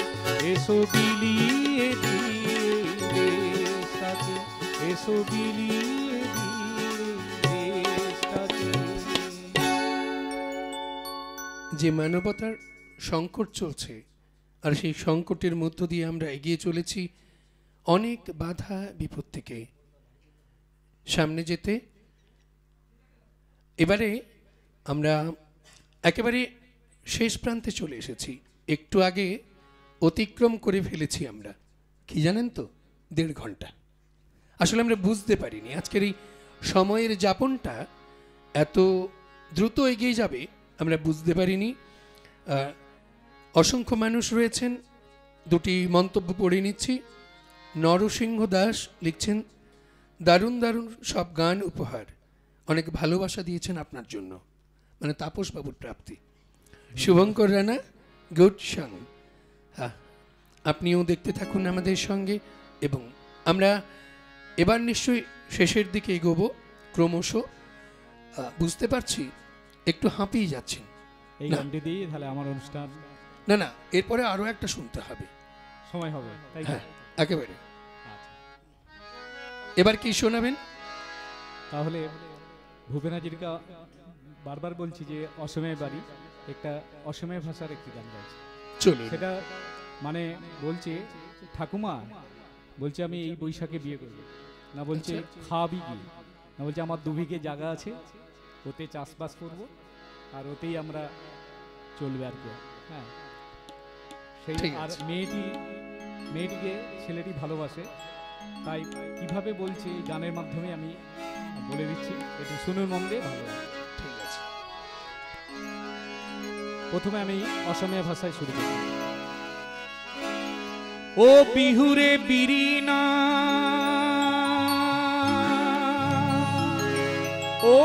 এসো বিলিয়ে দিয়ে দেশটাকে, এসো বিলিয়ে দিয়ে দেশটাকে। যে মানবতার সংকট চলছে, আর সেই সংকটের মধ্য দিয়ে আমরা এগিয়ে চলেছি অনেক বাধা বিপত্তিকে সামনে যেতে। এবারে আমরা একেবারে শেষ প্রান্তে চলে এসেছি। একটু আগে অতিক্রম করে ফেলেছি আমরা, কি জানেন তো, 1.5 ঘন্টা। আসলে আমরা বুঝতে পারিনি আজকের এই সময়ের যাপনটা এত দ্রুত এগিয়ে যাবে, আমরা বুঝতে পারিনি। অসংখ্য মানুষ রয়েছেন, দুটি মন্তব্য পড়ে নিচ্ছি। নরসিংহ দাস লিখছেন, দারুণ দারুণ সব গান উপহার, অনেক ভালোবাসা দিয়েছেন আপনার জন্য, মানে তাপসবাবুর প্রাপ্তি। Shubhankar Rana, good song. হ্যাঁ, আপনিও দেখতে থাকুন আমাদের সঙ্গে। এবং আমরা এবার নিশ্চয়ই শেষের দিকে এগোবো ক্রমশ। বুঝতে পারছি একটু হাঁপিয়ে যাচ্ছেন। এই গানটি দিয়ে তাহলে আমার অনুষ্ঠান, না না, এরপরে আরও একটা শুনতে হবে, সময় হবে তাই। হ্যাঁ একেবারে। আচ্ছা, এবার কি শোনাবেন? তাহলে ভূপেন হাজরিকা, বারবার বলছি যে অসময়ে বাড়ি, একটা অসময়ে ভাষার একটি গান গাইছে। চলুন। সেটা মানে বলছে, ঠাকুমা বলছে আমি এই বৈশাখে বিয়ে করব না, বলছে খাবি কি না, বলছে আমার 2 বিঘে জায়গা আছে, ওতে চাষবাস করব আর ওতেই আমরা চলবে আর কি। হ্যাঁ, সেই ঠিক আর আছে। মেয়েটিকে ছেলেটি ভালোবাসে, তাই কিভাবে বলছে এই গানের মাধ্যমে আমি বলে দিচ্ছি, একটু শুনুন মন দিয়ে, ভালো লাগে। ঠিক আছে। প্রথমে আমি অসমীয়া ভাষায় শুরু করি। ও বিহুরে বিরিনা, ও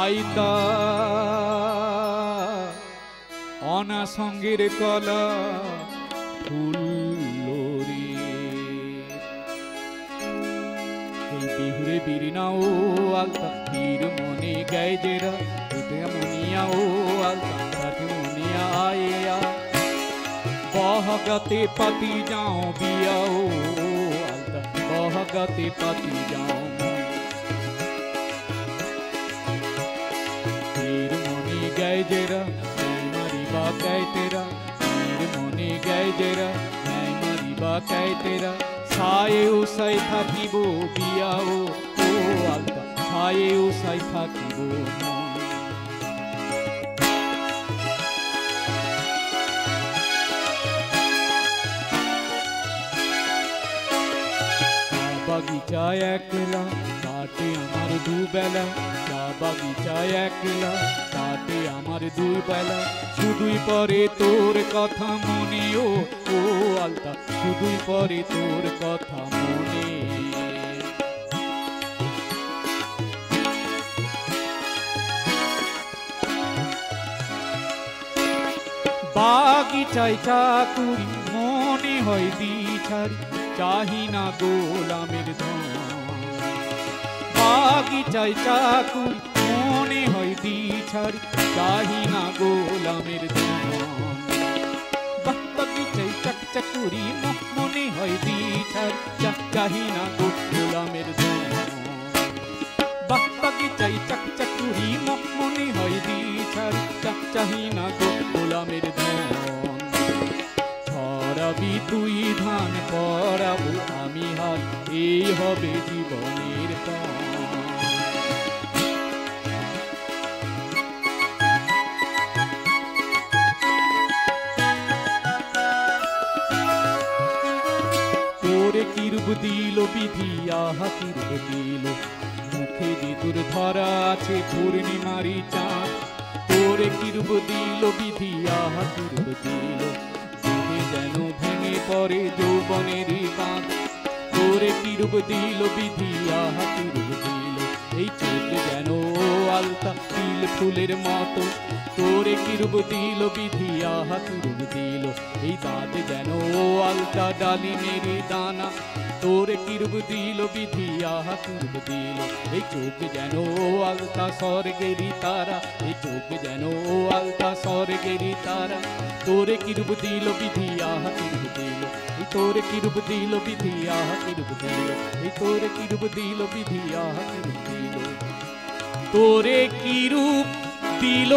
আইতা অনাসঙ্গের কলা ফুল্লরি এই বিহুরে বিরিনা ও আলতা বীর মনে গাইজেরা উঠে মনিয়া ও আলতা কাঠে মনিয়া আয়া বহগতে পাতি যাও বিয়া ও আলতা বহগতে পাতি যাও বীর মনে গাইজেরা মারিবা গাই তেরা বীর মনে গাইজেরা মারিবা গাই তেরা ছায়ে উসাই থাকিব বিয়া ও আলতা ছায়ে উসাই থাকিব বাগিচায় একলা কাটে আমার দুবেলা চা বাগিচায় একলা কাটে আমার দুই বেলা শুধুই পরে তোর কথা মনে ও আলতা শুধুই পরে তোর কথা মনে বাগিচায় চাকুরি মনে হয় দিছারি চাহি না গোলামের ধন বাগিচায় চাকুরি মনে হয় দিছারি চাহি না গোলামের ধন বাগিচায় চাকুরি মনে হয় দিছারি চাহি না গোলামের ধন বাগিচায় চাকুরি মনে হয় দিছারি চাহি না গোলামের ধন ছড়াবি তুই ধান পড়াবো আমি হাল এই হবে জীবনের পণ তোরে কিরূপ দিল বিধি আহা কিরূপ দিল মুখে যে তোর ধরা আছে পূর্ণিমারি চাঁদ তোরে কিরূপ দিল বিধি আহা কিরূপ দিল যেন ভেঙে পড়ে যৌবনের বাঁধ তোরে কিরূপ দিল বিধি আহা কিরূপ দিল এই চোখ যেন আলতা তিল ফুলের মতো তোরে কিরূপ দিল বিধি আহা কিরূপ দিল এই দাঁত যেন আলতা ডালিমের দানা তোরে কিরূপ দিল বিধি আহা কিরূপ দিল এই চোখ যেন আলতা স্বর্গেরই তারা এই চোখ যেন আলতা স্বর্গেরই তারা তোরে কিরূপ দিল বিধি আহা কিরূপ দিল এই তোরে কিরূপ দিল বিধি আহা কিরূপ দিল এই তোরে কিরূপ দিল বিধি আহা কিরূপ দিল তোরে কিরূপ দিল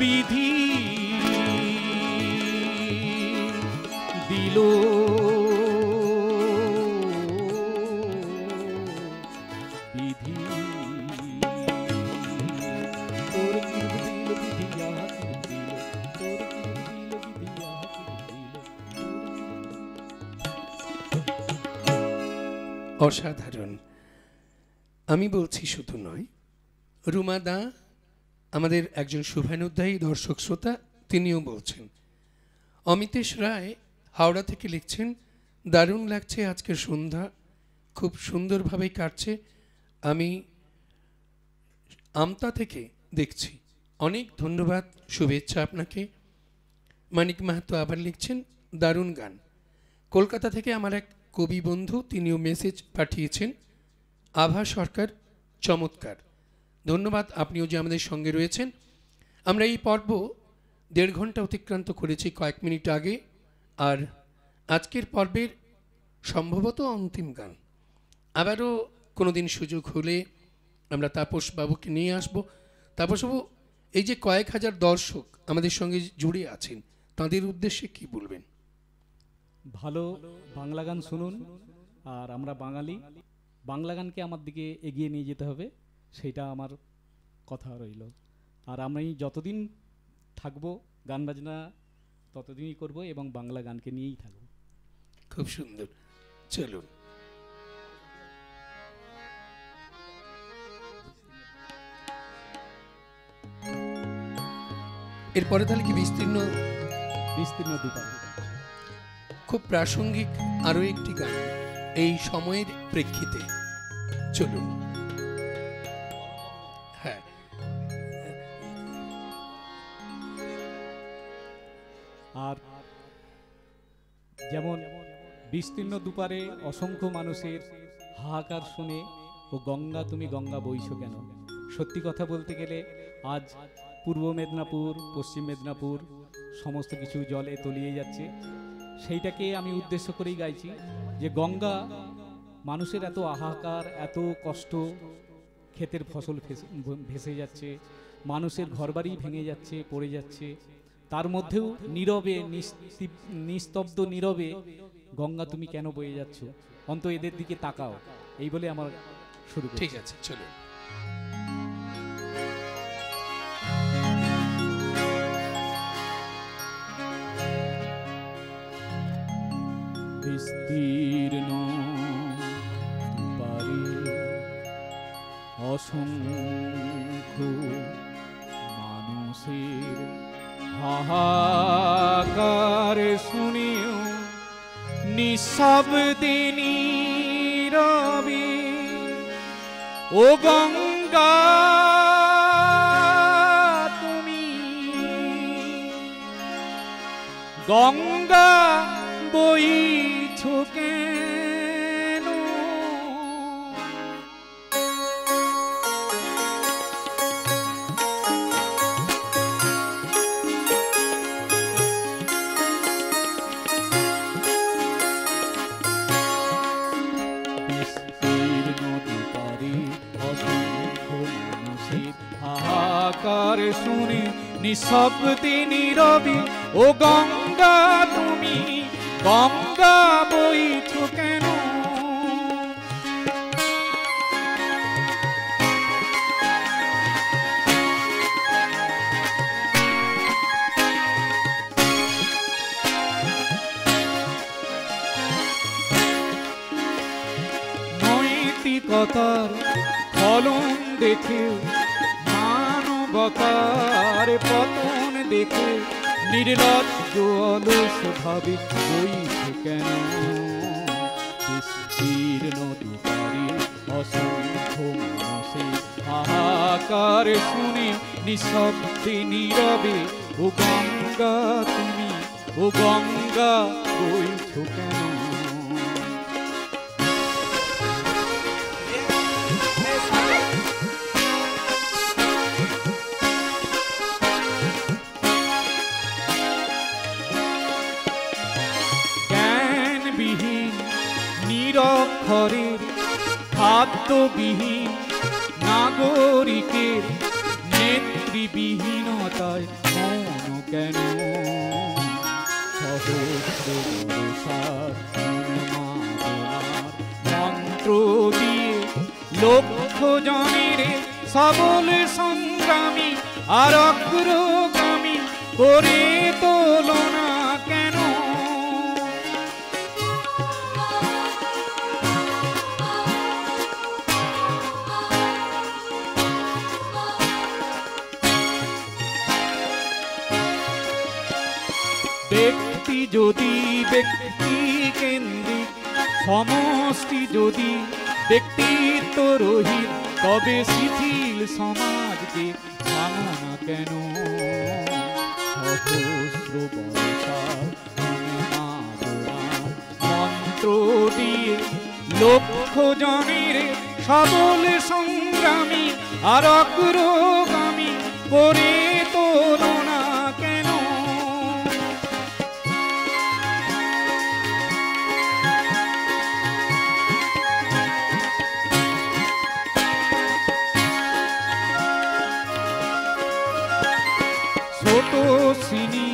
বিধি দিল বিধি তোর কিরূপ দিল বিধি আহা কিরূপ দিল তোর কিরূপ দিল বিধি আহা কিরূপ দিল অসাধারণ। আমি বলছি শুধু নয়, রুমাদা আমাদের একজন শুভানুধ্যায়ী দর্শক শ্রোতা, তিনিও বলছেন। অমিতেশ রায় হাওড়া থেকে লিখছেন, দারুণ লাগছে আজকের সন্ধ্যা, খুব সুন্দরভাবে কাটছে। আমি আমতা থেকে দেখছি, অনেক ধন্যবাদ, শুভেচ্ছা আপনাকে। মানিক মাহাতো আবার লিখছেন, দারুণ গান। কলকাতা থেকে আমার এক কবি বন্ধু, তিনিও মেসেজ পাঠিয়েছেন, আভা সরকার চমৎকার, ধন্যবাদ, আপনিও যে আমাদের সঙ্গে রয়েছেন। আমরা এই পর্ব 1.5 ঘন্টা অতিক্রান্ত করেছি কয়েক মিনিট আগে, আর আজকের পর্বের সম্ভবত অন্তিম গান। আবারও কোনো দিন সুযোগ হলে আমরা তাপসবাবুকে নিয়ে আসব। তাপসবাবু, এই যে কয়েক হাজার দর্শক আমাদের সঙ্গে জুড়ে আছেন, তাদের উদ্দেশ্যে কি বলবেন? ভালো বাংলা গান শুনুন, আর আমরা বাঙালি, বাংলা গানকে আমার দিকে এগিয়ে নিয়ে যেতে হবে, সেটা আমার কথা রইল। আর আমি যতদিন থাকবো গান বাজনা ততদিনই করব এবং বাংলা গানকে নিয়েই থাকবো। খুব সুন্দর, চলুন। এরপরে তাহলে কি বিস্তীর্ণ বিস্তীর্ণ দ্বীপ, খুব প্রাসঙ্গিক আরও একটি গান এই সময়ের প্রেক্ষিতে। চলুন। হ্যাঁ, আর যেমন বিস্তীর্ণ দুপারে অসংখ্য মানুষের হাহাকার শুনে ও গঙ্গা তুমি গঙ্গা বইছো কেন। সত্যি কথা বলতে গেলে আজ পূর্ব মেদিনীপুর, পশ্চিম মেদিনীপুর সমস্ত কিছু জলে তলিয়ে যাচ্ছে। সেইটাকে আমি উদ্দেশ্য করেই গাইছি যে গঙ্গা মানুষের এত হাহাকার, এত কষ্ট, ক্ষেতের ফসল ভেসে যাচ্ছে, মানুষের ঘরবাড়ি ভেঙে যাচ্ছে, পড়ে যাচ্ছে, তার মধ্যেও নীরবে নিস্তব্ধ নীরবে গঙ্গা তুমি কেন বয়ে যাচ্ছ, অন্ত এদের দিকে তাকাও, এই বলে আমার শুরু। ঠিক আছে, চলুন। বিস্তীর্ণ দুপারে অসংখ্য মানুষের হাহাকার শুনিও নিঃশব্দে নীরবে ও গঙ্গা তুমি গঙ্গা বইছো কেন। বিস্তীর্ণ দুপারে অসংখ্য মানুষের হাহাকার শুনে নিঃশব্দে নীরবে ও গঙ্গা তুমি গঙ্গা বইছো কেন। নৈতিকতার ফলন দেখে, মানবতার পতন দেখে নির্লজ্জ অলস ভাবে বইছে কেন। বিস্তীর্ণ দুপারে অসংখ্য মানুষের হাহাকার শুনে নিঃশব্দে নীরবে ও গঙ্গা তুমি ও গঙ্গা বইছো কেন। নিরক্ষরের খাদ্যবিহীন নাগরিকের নেতৃবিহীনতায় মন কেন। সহস্র বর্ষার উন্মাদনার মন্ত্র দিয়ে লক্ষ জনের সবল সংগ্রামী আর অগ্রগামী করে তোলো না কেন। ব্যক্তি যদি ব্যক্তি কেন্দ্রিক, সমষ্টি যদি ব্যক্তিত্ব রহিত, তবে শিথিল সমাজকে ভাঙো না কেন। সহস্র বর্ষার উন্মাদনার মন্ত্র দিয়ে লক্ষ জনের সবল সংগ্রামী আর অগ্রগামী করে তোলো না কেন। ছোট সিনি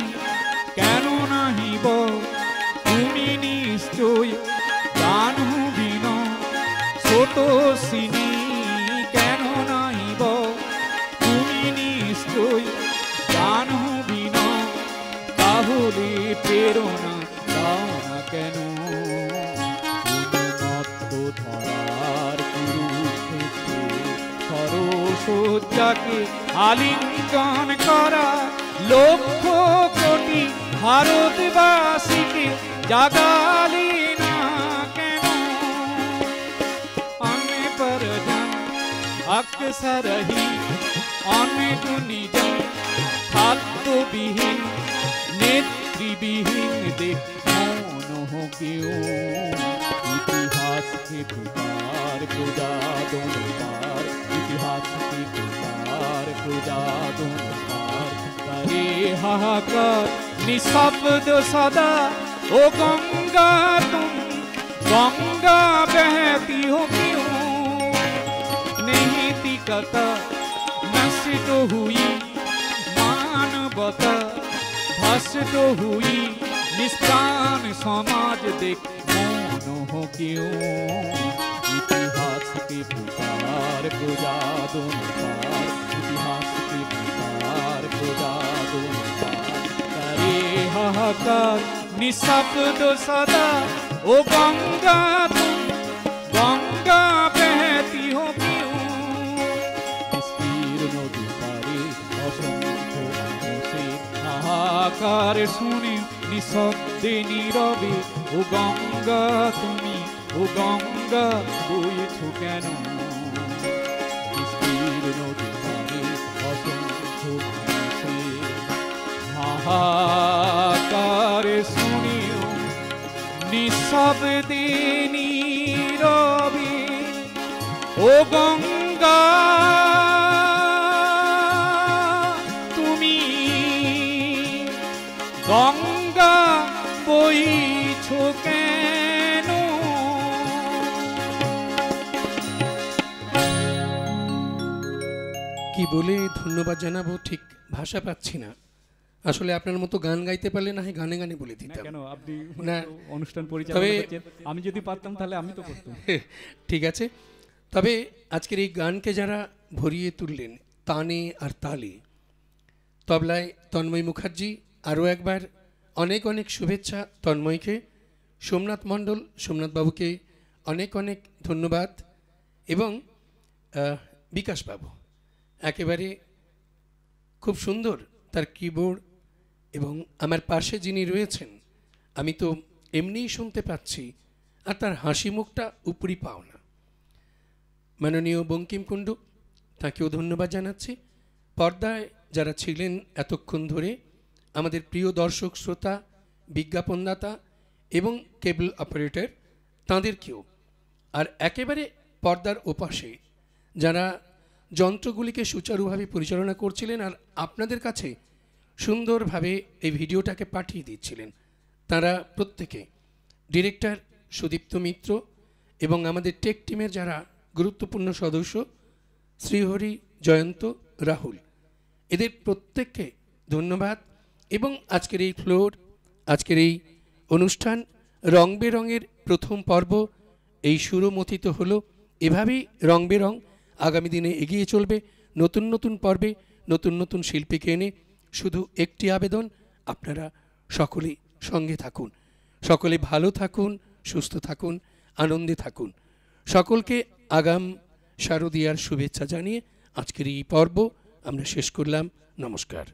কেন নাহিব তুমি নিশ্চয় জানবিন। ছোট সিনি কেন নাহিব তুমি নিশ্চয় জানবিন। তাহলে প্রেরণা দাও না কেন। উন্মত্ত ধরার কুরুক্ষেত্রে সরসজ্জাকে আলিঙ্গন করা লক্ষ কোটি ভারতবাসীকে জাগালি না কেন আমি পরজন अक्सर ही অনেক নিজন খাদ্যবিহীন নেত্রীবিহীন দেখ মন কেউ इतिहास के पुकार प्रजादन पार इतिहास के पुकार प्रजादन पार करे हाहाकार निशब्द सदा ओ गंगा तुम गंगा बहती हो क्यों नैतिकता नष्ट हुई मानवता भ्रष्ट हुई निष्प्राण समाज देख मौन हो क्यों इतिहास के पुकार प्रजादन पार इतिहास के पुकार प्रजादन पार करे हाहाकार निशब्द सदा ओ गंगा तुम गंगा बहती हो क्यों स्थिर नदी पारे असंख्य মানুষে হাহাকার শুনে নিঃশব্দে নীরবে ও গঙ্গা তুমি ও গঙ্গা বইছো কেন স্থির নদী পারে অসংখ্য মানুষে হাহাকার শুনিও নিঃশব্দে নীরবে ও গঙ্গা তুমি গঙ্গা বইছো কেন কি বলে ধন্যবাদ জানাবো ঠিক ভাষা পাচ্ছি না। আসলে আপনার মতো গান গাইতে পারলে না হয় গানে গানে বলে দিতাম। কেন আপনি না, অনুষ্ঠান পরিচালনা তবে- করছেন, আমি যদি পারতাম তাহলে আমি তো করতাম। ঠিক আছে, তবে আজকের এই গানকে যারা ভরিয়ে তুললেন তানে আর তালে, তবলায় তন্ময় মুখার্জি, আরও একবার অনেক অনেক শুভেচ্ছা তন্ময়কে। সোমনাথ মণ্ডল, সোমনাথবাবুকে অনেক অনেক ধন্যবাদ, এবং বিকাশবাবু একেবারে খুব সুন্দর তার কিবোর্ড, এবং আমার পাশে যিনি রয়েছেন আমি তো এমনিই শুনতে পাচ্ছি, আর তার হাসি মুখটা উপরি পাও না, মাননীয় বঙ্কিম কুণ্ডু, তাকেও ধন্যবাদ জানাচ্ছি। পর্দায় যারা ছিলেন এতক্ষণ ধরে, আমাদের প্রিয় দর্শক শ্রোতা, বিজ্ঞাপনদাতা এবং কেবল অপারেটর, তাঁদেরকেও। আর একেবারে পর্দার ওপাশে যারা যন্ত্রগুলিকে সুচারুভাবে পরিচালনা করছিলেন আর আপনাদের কাছে সুন্দরভাবে এই ভিডিওটাকে পাঠিয়ে দিচ্ছিলেন, তারা প্রত্যেকে, ডিরেক্টর সুদীপ্ত মিত্র এবং আমাদের টেক টিমের যারা গুরুত্বপূর্ণ সদস্য শ্রীহরি, জয়ন্ত, রাহুল, এদের প্রত্যেককে ধন্যবাদ। এবং আজকের এই ফ্লোর, আজকের এই অনুষ্ঠান রং বেরঙের প্রথম পর্ব এই সুরমথিত হলো। এভাবেই রং বেরং আগামী দিনে এগিয়ে চলবে, নতুন নতুন পর্বে নতুন নতুন শিল্পীকে এনে। শুধু একটি আবেদন, আপনারা সকলেই সঙ্গে থাকুন, সকলে ভালো থাকুন, সুস্থ থাকুন, আনন্দে থাকুন। সকলকে আগাম শারদীয়ার শুভেচ্ছা জানিয়ে আজকের এই পর্ব আমরা শেষ করলাম। নমস্কার।